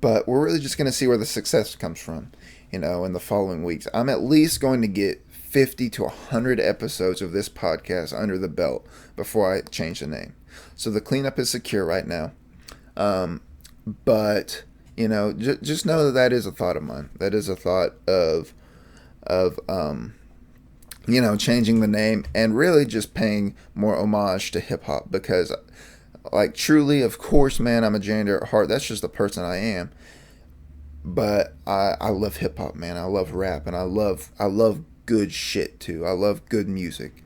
But we're really just going to see where the success comes from, in the following weeks. I'm at least going to get 50 to 100 episodes of this podcast under the belt before I change the name. So the cleanup is secure right now. But, just know that is a thought of mine. That is a thought of changing the name and really just paying more homage to hip hop, because truly, of course, man, I'm a janitor at heart. That's just the person I am. But I love hip hop, man. I love rap, and I love good shit too. I love good music.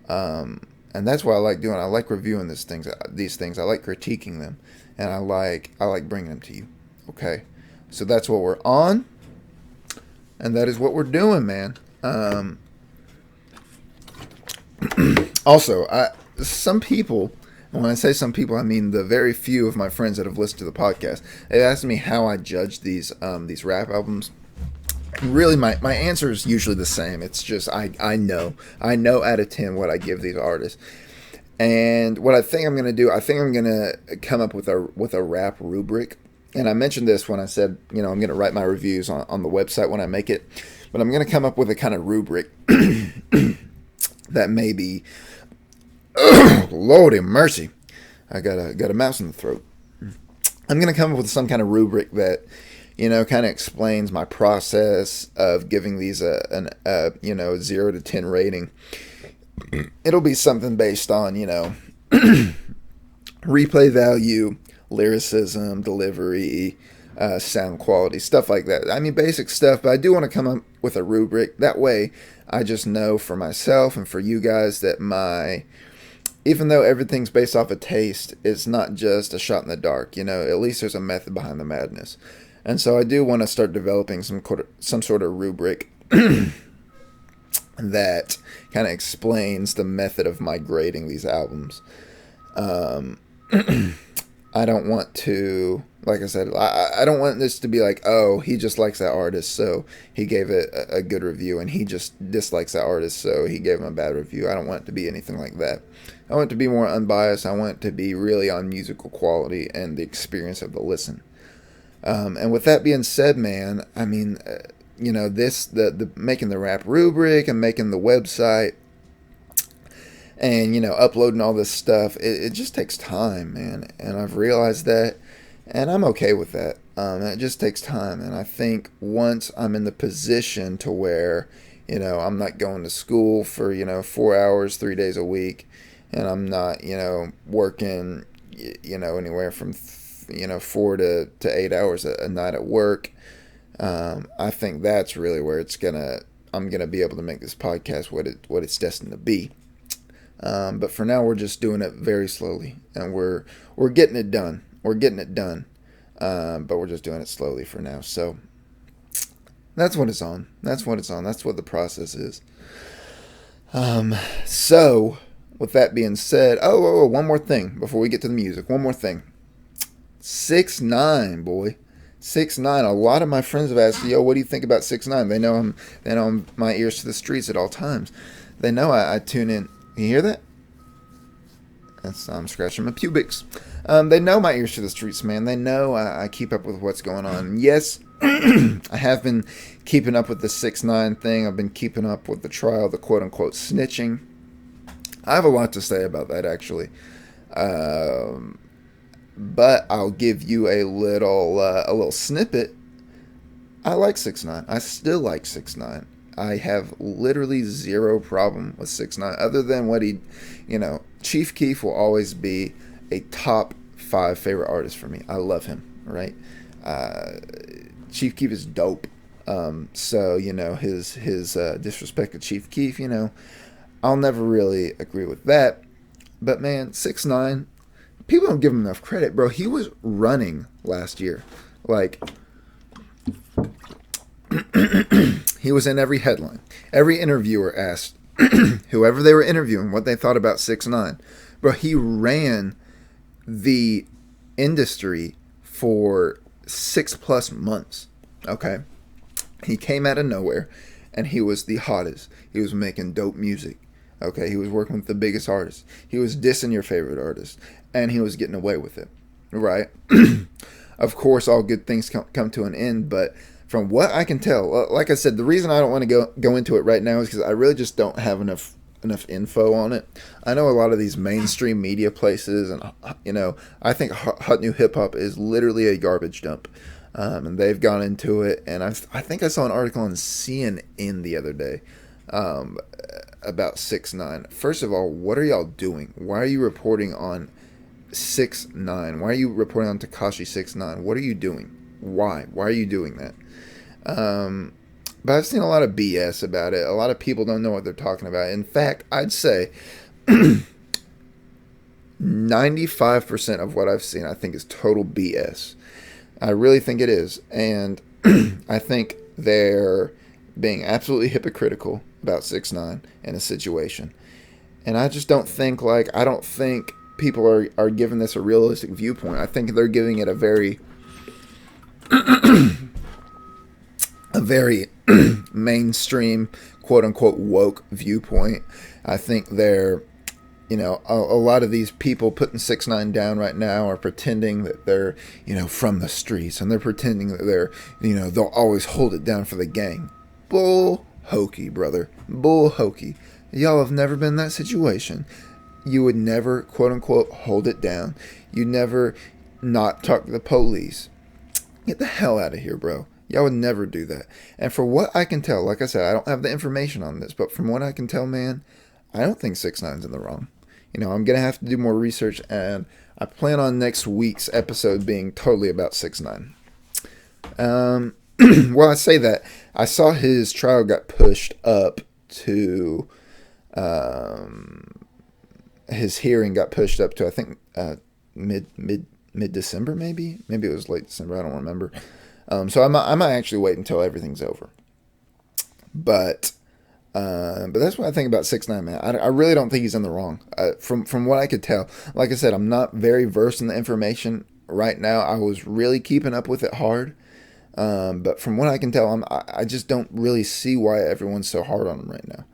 And that's what I like doing. I like reviewing these things. I like critiquing them, and I like bringing them to you. Okay, so that's what we're on, and that is what we're doing, man. Also, some people, and when I say some people, I mean the very few of my friends that have listened to the podcast, they asked me how I judge these rap albums. Really, my answer is usually the same. It's just I know out of 10 what I give these artists. And what I think I'm going to do, I think I'm going to come up with a rap rubric. And I mentioned this when I said, I'm going to write my reviews on the website when I make it. But I'm going to come up with a kind of rubric that maybe, Lordy mercy, I got a mouse in the throat. I'm going to come up with some kind of rubric that, kind of explains my process of giving these a 0 to 10 rating. It'll be something based on, replay value, lyricism, delivery, sound quality, stuff like that. I mean, basic stuff, but I do want to come up with a rubric. That way, I just know for myself and for you guys that even though everything's based off of taste, it's not just a shot in the dark. At least there's a method behind the madness. And so I do want to start developing some sort of rubric that kind of explains the method of my grading these albums. I don't want to, like I said, I don't want this to be like, oh, he just likes that artist, so he gave it a good review, and he just dislikes that artist, so he gave him a bad review. I don't want it to be anything like that. I want it to be more unbiased. I want it to be really on musical quality and the experience of the listen. And with that being said, man, I mean, the making the rap rubric and making the website and, uploading all this stuff, it just takes time, man. And I've realized that, and I'm okay with that. It just takes time. And I think once I'm in the position to where, I'm not going to school for, 4 hours, 3 days a week, and I'm not, working, anywhere from 4 to 8 hours a night at work. I think that's really where I'm gonna be able to make this podcast what it's destined to be. But for now, we're just doing it very slowly, and we're getting it done. We're getting it done, but we're just doing it slowly for now. So that's what it's on. That's what it's on. That's what the process is. So with that being said, one more thing before we get to the music. One more thing. 6ix9ine, boy. 6ix9ine. A lot of my friends have asked, yo, what do you think about 6ix9ine? They know I'm my ears to the streets at all times. They know I tune in. You hear that? I'm scratching my pubics. They know my ears to the streets, man. They know I keep up with what's going on. Yes, I have been keeping up with the 6ix9ine thing. I've been keeping up with the trial, the quote-unquote snitching. I have a lot to say about that, actually. But I'll give you a little snippet. I like 6ix9ine. I still like 6ix9ine. I have literally zero problem with 6ix9ine, other than what he, Chief Keef will always be a top 5 favorite artist for me. I love him, right? Chief Keef is dope. So his disrespect to Chief Keef, I'll never really agree with that. But man, 6ix9ine, people don't give him enough credit, bro. He was running last year, he was in every headline. Every interviewer asked whoever they were interviewing what they thought about 6ix9ine. Bro, he ran the industry for 6+ months. Okay, he came out of nowhere, and he was the hottest. He was making dope music. Okay, he was working with the biggest artists. He was dissing your favorite artist, and he was getting away with it. Right? Of course, all good things come to an end, but from what I can tell, like I said, the reason I don't want to go into it right now is because I really just don't have enough info on it. I know a lot of these mainstream media places, and I think Hot New Hip Hop is literally a garbage dump, and they've gone into it. And I think I saw an article on CNN the other day about 6ix9ine. First of all, what are y'all doing? Why are you reporting on 6ix9ine? Why are you reporting on Tekashi 6ix9ine? What are you doing? Why are you doing that? But I've seen a lot of BS about it. A lot of people don't know what they're talking about. In fact, I'd say 95% of what I've seen, I think, is total BS. I really think it is. And I think they're being absolutely hypocritical about 6ix9ine in a situation. And I just don't think, I don't think people are giving this a realistic viewpoint. I think they're giving it a very mainstream, quote unquote, woke viewpoint. I think they're, a lot of these people putting 6ix9ine down right now are pretending that they're, from the streets, and they're pretending that they're, they'll always hold it down for the gang. Bull hokey, brother. Bull hokey. Y'all have never been in that situation. You would never, quote unquote, hold it down. You'd never not talk to the police. Get the hell out of here, bro. Y'all would never do that. And for what I can tell, like I said, I don't have the information on this, but from what I can tell, man, I don't think 6ix9ine's in the wrong. I'm going to have to do more research, and I plan on next week's episode being totally about 6ix9ine. Well, I say that. I saw his trial got pushed up to, his hearing got pushed up to, I think, mid-December, maybe? Maybe it was late December, I don't remember. So I might actually wait until everything's over. But that's what I think about 6ix9ine, man. I really don't think he's in the wrong. From what I could tell, like I said, I'm not very versed in the information right now. I was really keeping up with it hard. But from what I can tell, I just don't really see why everyone's so hard on him right now.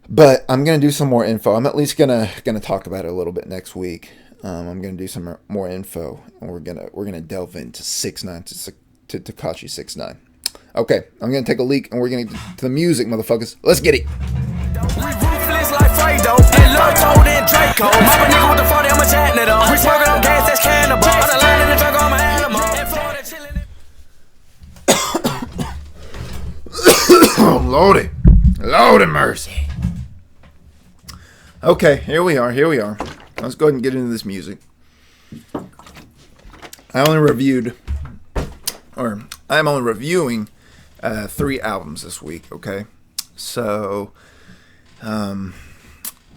But I'm gonna do some more info. I'm at least gonna talk about it a little bit next week. I'm gonna do some more info, and we're gonna delve into 6ix9ine to Tekashi 6ix9ine. Okay, I'm gonna take a leak, and we're gonna get to the music, motherfuckers. Let's get it. Ruthless like Fredo, and love told in Draco. Mama nigga with the 40, I'm a janitor. We smoking on gas, that's cannibal. On the line in the truck, I'm an animal. In Florida, chilling. Oh, Lordy mercy. Okay, here we are. Let's go ahead and get into this music. I'm only reviewing 3 albums this week, okay? So, the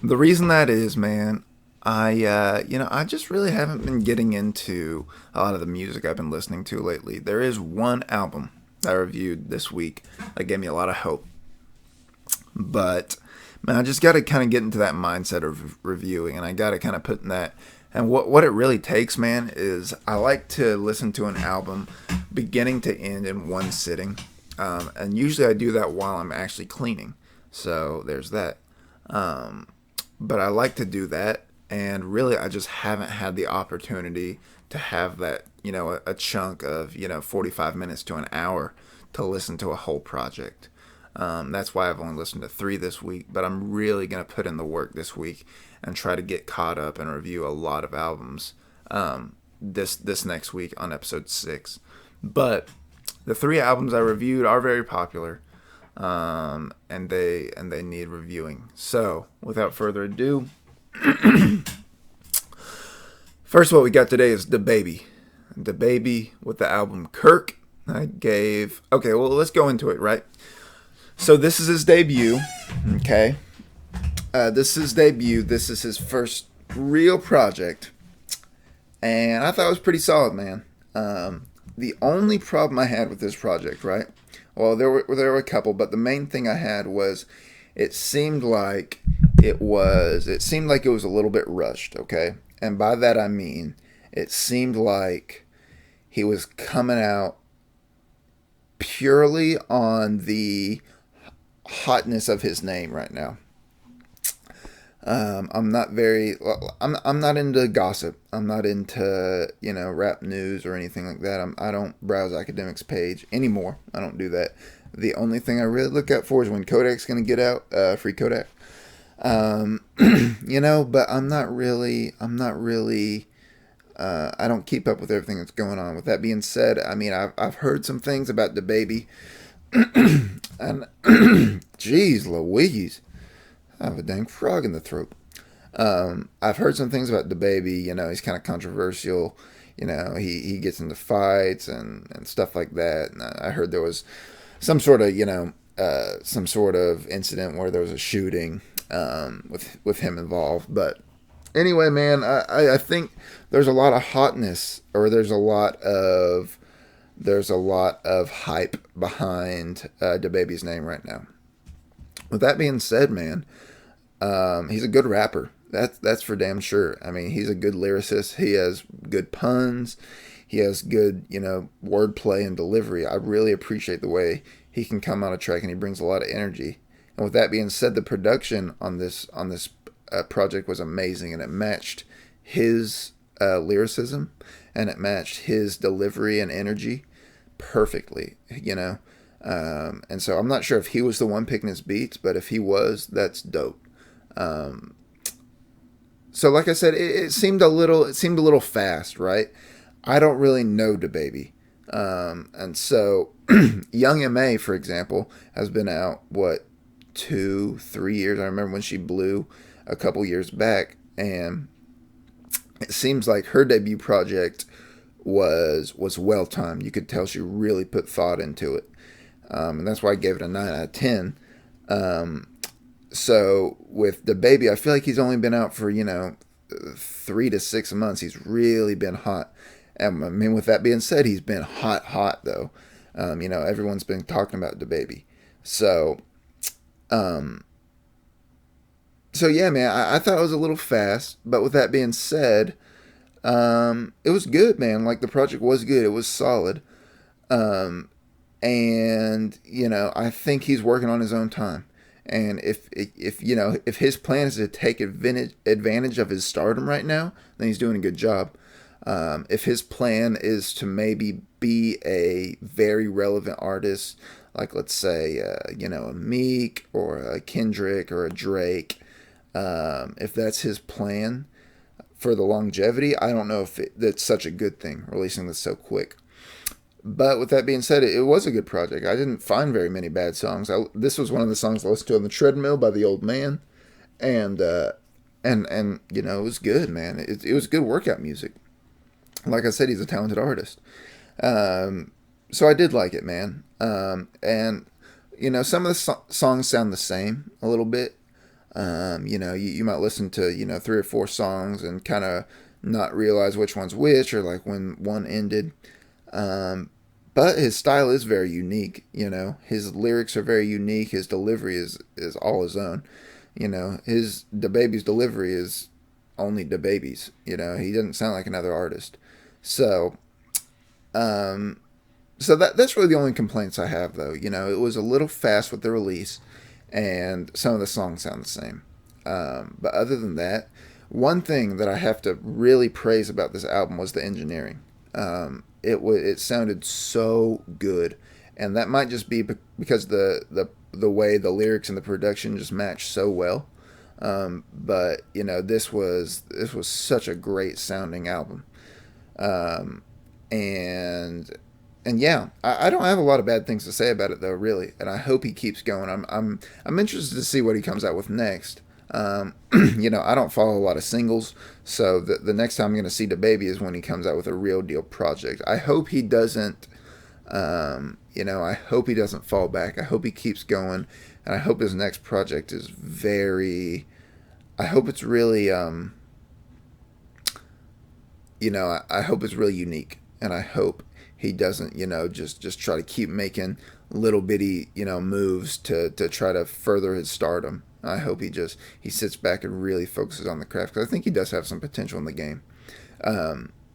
reason that is, man, I just really haven't been getting into a lot of the music I've been listening to lately. There is one album that I reviewed this week that gave me a lot of hope. But, man, I just got to kind of get into that mindset of reviewing, and I got to kind of put in that. And what it really takes, man, is I like to listen to an album beginning to end in one sitting. And usually I do that while I'm actually cleaning. So there's that. But I like to do that. And really, I just haven't had the opportunity to have that, a chunk of, 45 minutes to an hour to listen to a whole project. That's why I've only listened to 3 this week, but I'm really going to put in the work this week and try to get caught up and review a lot of albums this next week on episode 6. But the 3 albums I reviewed are very popular, and they need reviewing. So, without further ado, first what we got today is DaBaby. DaBaby with the album Kirk. Okay, well, let's go into it, right? So this is his debut, okay? This is his debut. This is his first real project. And I thought it was pretty solid, man. The only problem I had with this project, right? Well, there were a couple, but the main thing I had was it seemed like it was a little bit rushed, okay? And by that I mean, it seemed like he was coming out purely on the hotness of his name right now. I'm not very. I'm not into gossip. I'm not into rap news or anything like that. I don't browse Academics page anymore. I don't do that. The only thing I really look out for is when Kodak's gonna get out. Free Kodak. But I'm not really. I don't keep up with everything that's going on. With that being said, I mean I've heard some things about DaBaby, and jeez Louise. I have a dang frog in the throat. I've heard some things about DaBaby. He's kind of controversial. He gets into fights and stuff like that. And I heard there was some sort of incident where there was a shooting with him involved. But anyway, man, I think there's a lot of hotness, or there's a lot of hype behind DaBaby's name right now. With that being said, man, he's a good rapper. That's for damn sure. I mean, he's a good lyricist. He has good puns. He has good, wordplay and delivery. I really appreciate the way he can come on a track, and he brings a lot of energy. And with that being said, the production on this project was amazing, and it matched his lyricism, and it matched his delivery and energy perfectly. And so I'm not sure if he was the one picking his beats, but if he was, that's dope. So like I said, it seemed a little fast, right? I don't really know DaBaby. And so Young M.A., for example, has been out, 2-3 years? I remember when she blew a couple years back, and it seems like her debut project was well timed. You could tell she really put thought into it. And that's why I gave it a 9 out of 10. So with DaBaby, I feel like he's only been out for 3 to 6 months. He's really been hot. And I mean, with that being said, he's been hot though. Everyone's been talking about DaBaby. So yeah, man, I thought it was a little fast. But with that being said, it was good, man. Like, the project was good. It was solid. And I think he's working on his own time. And if his plan is to take advantage of his stardom right now, then he's doing a good job. If his plan is to maybe be a very relevant artist, like, let's say a Meek or a Kendrick or a Drake, if that's his plan for the longevity, I don't know if that's such a good thing, releasing this so quick. But with that being said, it was a good project. I didn't find very many bad songs. This was one of the songs I listened to on the treadmill by the Old Man, and it was good, man. It was good workout music. Like I said, he's a talented artist. So I did like it, man. And some of the songs sound the same a little bit. You might listen to 3 or 4 songs and kind of not realize which one's which, or like when one ended. But his style is very unique. His lyrics are very unique. His delivery is all his own. DaBaby's delivery is only DaBaby's. He doesn't sound like another artist. So that's really the only complaints I have, though. It was a little fast with the release, and some of the songs sound the same. But other than that, one thing that I have to really praise about this album was the engineering. It sounded so good, and that might just be because the way the lyrics and the production just match so well. But this was such a great sounding album. And yeah, I don't have a lot of bad things to say about it, though, really. And I hope he keeps going. I'm interested to see what he comes out with next. I don't follow a lot of singles, so the next time I'm going to see DaBaby is when he comes out with a real deal project. I hope he doesn't, I hope he doesn't fall back. I hope he keeps going, and I hope his next project is I hope it's really, I hope it's really unique, and I hope he doesn't, just try to keep making little bitty, moves to try to further his stardom. I hope he sits back and really focuses on the craft, because I think he does have some potential in the game.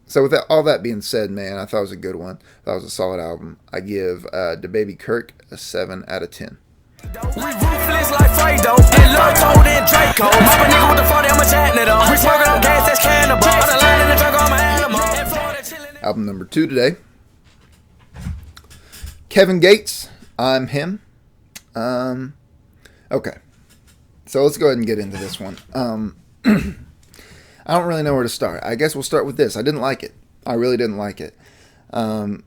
So with all that being said, man, I thought it was a good one. I thought it was a solid album. I give DaBaby Kirk a 7 out of 10. We ruthless like Fredo, and love told in Draco. Mop a nigga with the 40, I'm a chatting it on. We smoking on gas, that's cannibal. On the line in the truck, I'm an animal. Album number 2 today. Kevin Gates, I'm Him. Okay. So let's go ahead and get into this one. I don't really know where to start. I guess we'll start with this. I didn't like it. I really didn't like it. And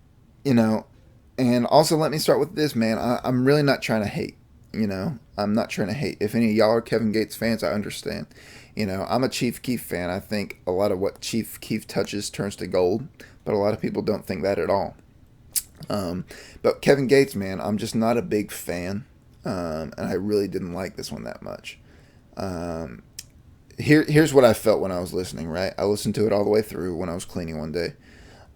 also let me start with this, man. I'm really not trying to hate. I'm not trying to hate. If any of y'all are Kevin Gates fans, I understand. I'm a Chief Keef fan. I think a lot of what Chief Keef touches turns to gold, but a lot of people don't think that at all. But Kevin Gates, man, I'm just not a big fan, and I really didn't like this one that much. Here's what I felt when I was listening, right? I listened to it all the way through when I was cleaning one day.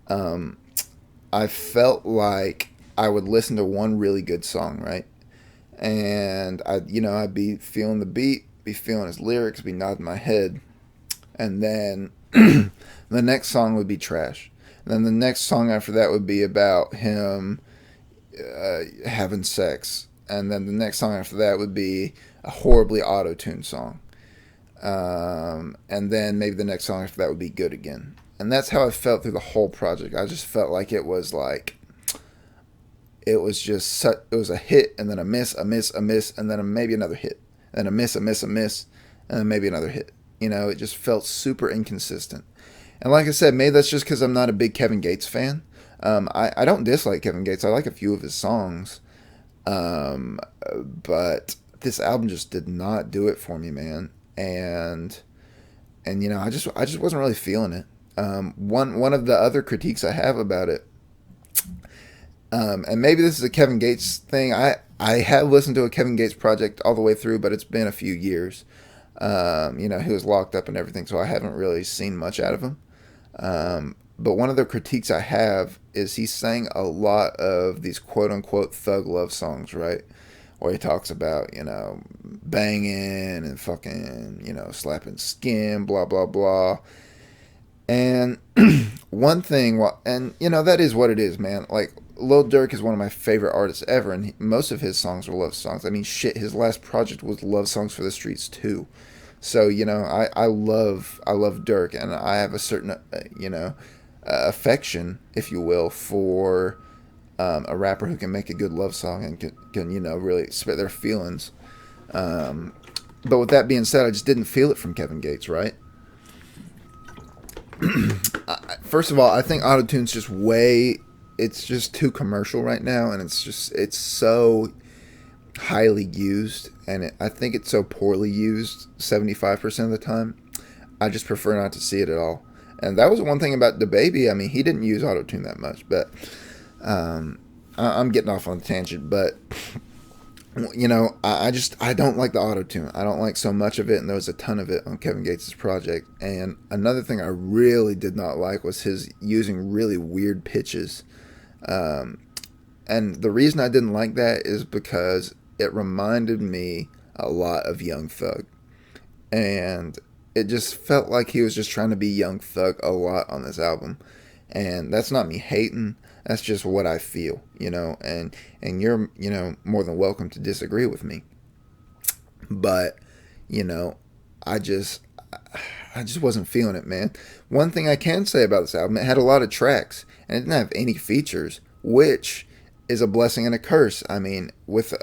I felt like I would listen to one really good song, right? And I'd be feeling the beat, be feeling his lyrics, be nodding my head, and then the next song would be trash. And then the next song after that would be about him having sex, and then the next song after that would be a horribly auto-tuned song, and then maybe the next song after that would be good again. And that's how I felt through the whole project. I just felt like it was a hit, and then a miss, and then maybe another hit, and a miss, and then maybe another hit. It just felt super inconsistent. And like I said, maybe that's just because I'm not a big Kevin Gates fan. I don't dislike Kevin Gates. I like a few of his songs. But this album just did not do it for me, man. And I just wasn't really feeling it. One of the other critiques I have about it, and maybe this is a Kevin Gates thing. I have listened to a Kevin Gates project all the way through, but it's been a few years. He was locked up and everything, so I haven't really seen much out of him. But one of the critiques I have is he sang a lot of these quote-unquote thug love songs, right? Where he talks about, banging and fucking, slapping skin, blah, blah, blah. And one thing, and, that is what it is, man. Like, Lil Durk is one of my favorite artists ever, and most of his songs are love songs. I mean, shit, his last project was Love Songs for the Streets, too. So, I love Durk, and I have a certain, affection, if you will, for a rapper who can make a good love song and can really spit their feelings. But with that being said, I just didn't feel it from Kevin Gates, right? First of all, I think autotune's it's just too commercial right now, and it's so highly used, and I think it's so poorly used 75% of the time. I just prefer not to see it at all. And that was one thing about DaBaby. I mean, he didn't use autotune that much, but I'm getting off on a tangent, but I don't like the autotune. I don't like so much of it, and there was a ton of it on Kevin Gates' project. And another thing I really did not like was his using really weird pitches. And the reason I didn't like that is because it reminded me a lot of Young Thug. And it just felt like he was just trying to be Young Thug a lot on this album. And that's not me hating. That's just what I feel, and you're, more than welcome to disagree with me. But, I just wasn't feeling it, man. One thing I can say about this album, it had a lot of tracks, and it didn't have any features, which is a blessing and a curse. I mean, with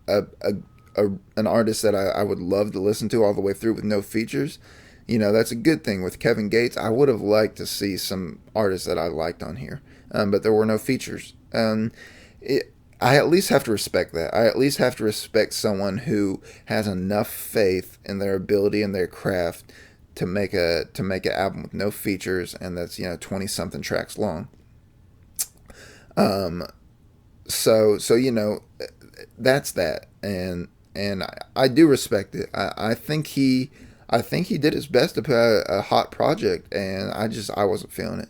an artist that I would love to listen to all the way through with no features, that's a good thing. With Kevin Gates, I would have liked to see some artists that I liked on here. But there were no features. I at least have to respect that. I at least have to respect someone who has enough faith in their ability and their craft to make an album with no features, and that's 20 something tracks long. So that's that, and I do respect it. I think he did his best to put out a hot project, and I wasn't feeling it.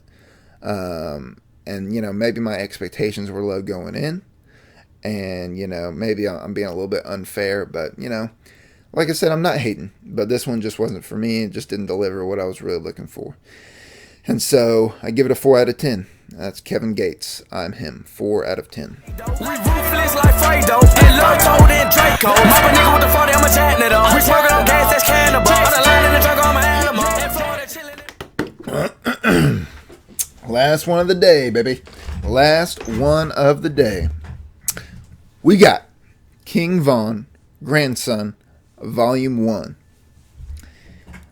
And, maybe my expectations were low going in, and, maybe I'm being a little bit unfair, but, like I said, I'm not hating, but this one just wasn't for me. It just didn't deliver what I was really looking for. And so I give it a 4 out of 10. That's Kevin Gates. I'm him. 4 out of 10. We ruthless like Fredo, and love told in Draco. Mop a nigga with the 40, I'm a chatting it up. We smoking on gas, that's cannibal. On the line in the truck, I'm an animal. Last one of the day, baby. Last one of the day. We got King Von, Grandson, Volume 1.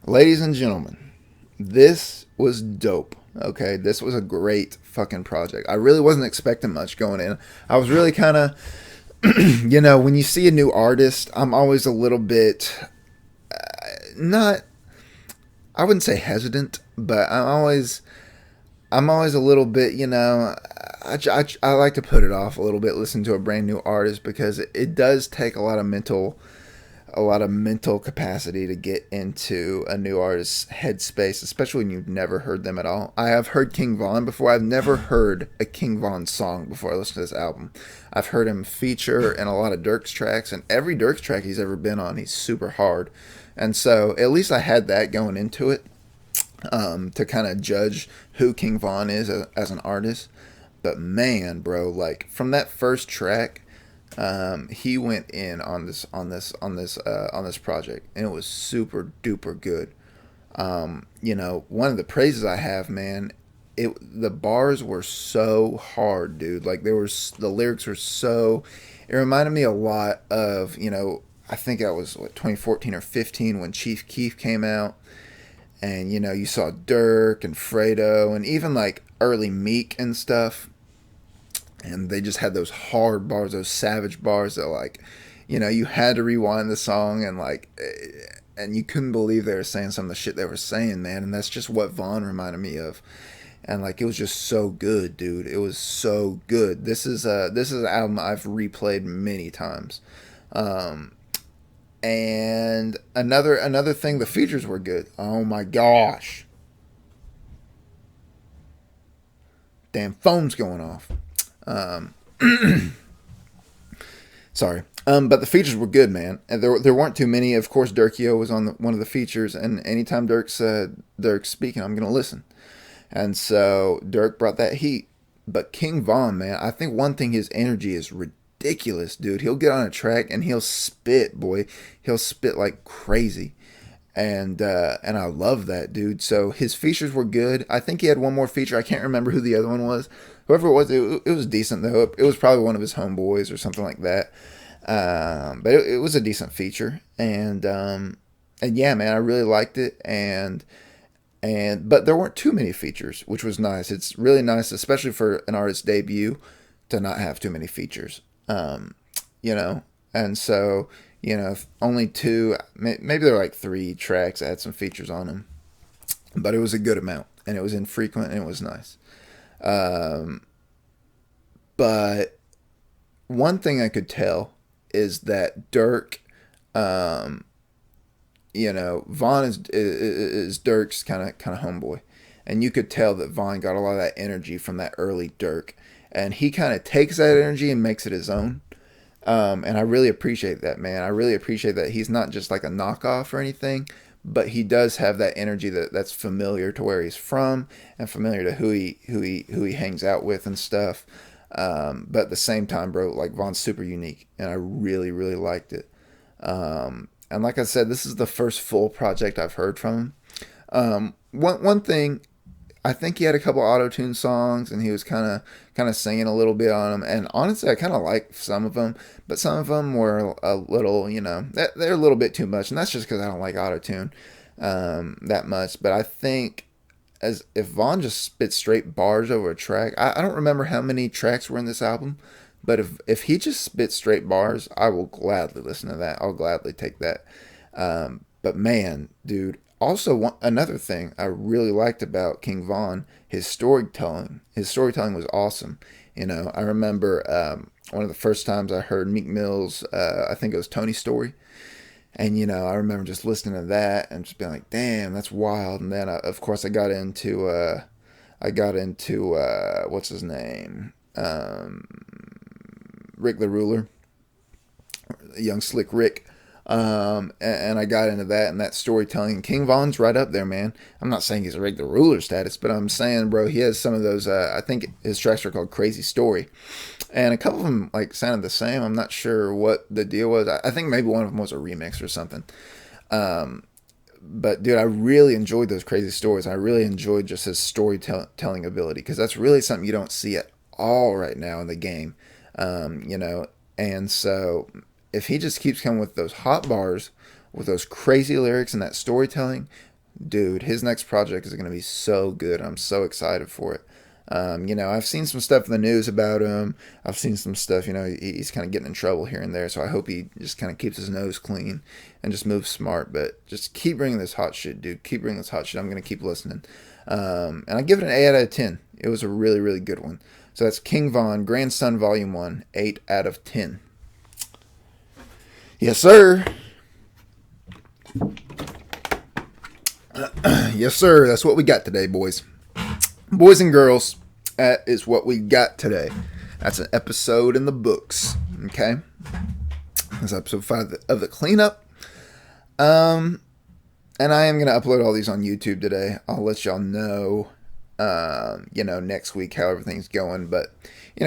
Ladies and gentlemen, this was dope. Okay, this was a great fucking project. I really wasn't expecting much going in. I was really kind of, when you see a new artist, I'm always a little bit, I wouldn't say hesitant, but I'm always a little bit, I like to put it off a little bit, listen to a brand new artist, because it does take a lot of mental capacity to get into a new artist's headspace, especially when you've never heard them at all. I have heard King Von before. I've never heard a King Von song before I listened to this album. I've heard him feature in a lot of Dirk's tracks, and every Dirk's track he's ever been on, he's super hard. And so at least I had that going into it, to kind of judge who King Von is as an artist. But man, bro, like from that first track, he went in on this project, and it was super duper good. One of the praises I have, man, the bars were so hard, dude. Like the lyrics were so. It reminded me a lot of, I think that was 2014 or 15 when Chief Keef came out, and you saw Dirk and Fredo and even like early Meek and stuff. And they just had those hard bars, those savage bars that, like, you had to rewind the song and you couldn't believe they were saying some of the shit they were saying, man. And that's just what Von reminded me of. And like, it was just so good, dude. It was so good. This is an album I've replayed many times. And another thing, the features were good. Oh my gosh. Damn phone's going off. Sorry. But the features were good, man. And there weren't too many. Of course, Dirkio was on one of the features, and anytime Dirk's speaking, I'm gonna listen. And so Dirk brought that heat. But King Von, man, I think one thing, his energy is ridiculous, dude. He'll get on a track and he'll spit, boy. He'll spit like crazy. And I love that, dude. So his features were good. I think he had one more feature. I can't remember who the other one was. Whoever it was, it was decent, though. It was probably one of his homeboys or something like that. But it was a decent feature. And yeah, man, I really liked it. But there weren't too many features, which was nice. It's really nice, especially for an artist's debut, to not have too many features. And so, only 2, maybe there were like 3 tracks that had some features on them. But it was a good amount, and it was infrequent, and it was nice. But one thing I could tell is that Dirk, Von is Dirk's kind of homeboy, and you could tell that Von got a lot of that energy from that early Dirk, and he kind of takes that energy and makes it his own. And I really appreciate that, man. I really appreciate that he's not just like a knockoff or anything, but he does have that energy that's familiar to where he's from and familiar to who he hangs out with and stuff. But at the same time, bro, like Von's super unique, and I really, really liked it. And like I said, this is the first full project I've heard from him. One thing, I think he had a couple auto-tune songs, and he was kind of singing a little bit on them. And honestly, I kind of liked some of them, but some of them were a little, they're a little bit too much. And that's just because I don't like auto-tune that much. But I think if Von just spit straight bars over a track, I don't remember how many tracks were in this album, but if he just spits straight bars, I will gladly listen to that. I'll gladly take that. But man, dude. Also, another thing I really liked about King Von, his storytelling. His storytelling was awesome. I remember one of the first times I heard Meek Mill's, I think it was Tony's Story. And, I remember just listening to that and just being like, damn, that's wild. And then, of course, I got into what's his name? Rick the Ruler, Young Slick Rick. And I got into that and that storytelling. King Von's right up there, man. I'm not saying he's a regular ruler status, but I'm saying, bro, he has some of those. I think his tracks are called Crazy Story, and a couple of them like sounded the same. I'm not sure what the deal was. I think maybe one of them was a remix or something. But dude, I really enjoyed those Crazy Stories. I really enjoyed just his storytelling ability, because that's really something you don't see at all right now in the game. And so if he just keeps coming with those hot bars, with those crazy lyrics and that storytelling, dude, his next project is going to be so good. I'm so excited for it. I've seen some stuff in the news about him. I've seen some stuff, he's kind of getting in trouble here and there. So I hope he just kind of keeps his nose clean and just moves smart. But just keep bringing this hot shit, dude. Keep bringing this hot shit. I'm going to keep listening. And I give it an 8 out of 10. It was a really, really good one. So that's King Von, Grandson Volume 1, 8 out of 10. Yes, sir. Yes, sir. That's what we got today, boys. Boys and girls, that is what we got today. That's an episode in the books. Okay? That's episode 5 of the cleanup. And I am going to upload all these on YouTube today. I'll let y'all know, next week how everything's going. But,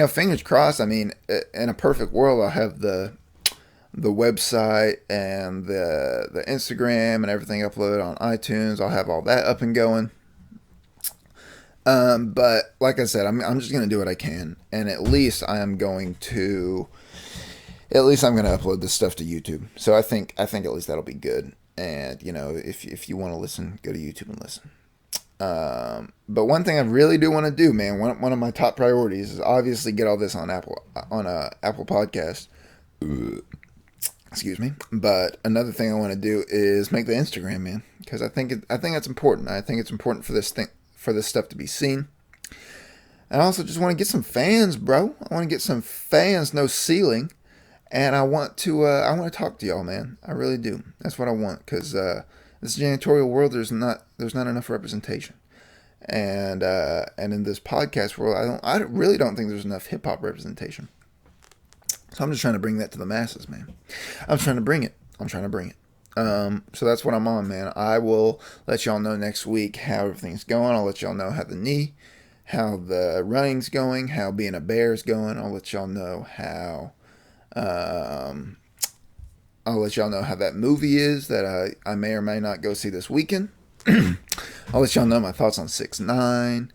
fingers crossed. I mean, in a perfect world, I'll have the website and the Instagram and everything uploaded on iTunes. I'll have all that up and going. But like I said, I'm just going to do what I can. And at least I'm going to upload this stuff to YouTube. So I think at least that'll be good. And, if you want to listen, go to YouTube and listen. But one thing I really do want to do, man, one of my top priorities is obviously get all this on Apple Podcast. Excuse me. But another thing I want to do is make the Instagram, man, because I think that's important. I think it's important for this stuff to be seen. And I also just want to get some fans, bro. I want to get some fans, no ceiling. And I want to talk to y'all, man. I really do. That's what I want, because this janitorial world, there's not enough representation. And in this podcast world, I really don't think there's enough hip hop representation. So I'm just trying to bring that to the masses, man. I'm trying to bring it. So that's what I'm on, man. I will let y'all know next week how everything's going. I'll let y'all know how the running's going, how being a Bear's going. I'll let y'all know how that movie is that I may or may not go see this weekend. I'll let y'all know my thoughts on 6ix9ine.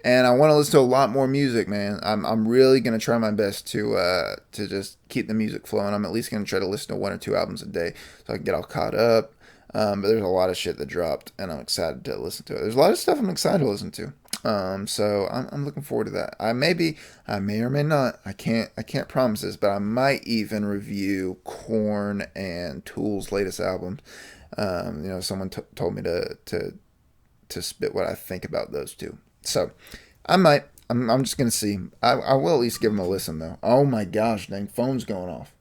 And I want to listen to a lot more music, man. I'm really going to try my best to just keep the music flowing. I'm at least going to try to listen to 1 or 2 albums a day so I can get all caught up. But there's a lot of shit that dropped, and I'm excited to listen to it. There's a lot of stuff I'm excited to listen to. So I'm looking forward to that. I may or may not. I can't promise this, but I might even review Korn and Tool's latest album. Someone told me to spit what I think about those two. So, I might. I'm just going to see. I will at least give them a listen, though. Oh, my gosh. Dang, phone's going off.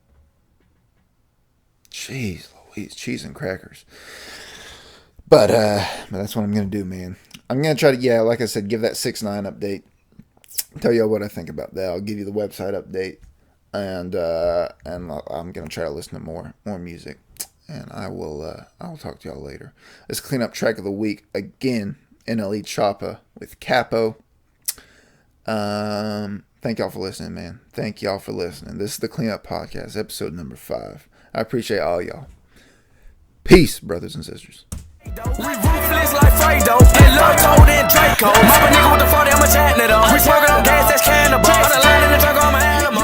Jeez Louise. Cheese and crackers. But that's what I'm going to do, man. I'm going to try to, like I said, give that 6ix9ine update. Tell y'all what I think about that. I'll give you the website update. And I'm going to try to listen to more music. And I will talk to y'all later. Let's clean up track of the week again. NLE Choppa with Capo. Thank y'all for listening, man. Thank y'all for listening. This is the Cleanup Podcast, episode number 5. I appreciate all y'all. Peace, brothers and sisters. We ruthless like Fredo, and love told in Draco. Mama nigga with the 40, I'm a chatting it up. We smoking on gas, that's cannibal. On the line in the truck, I'm an animal.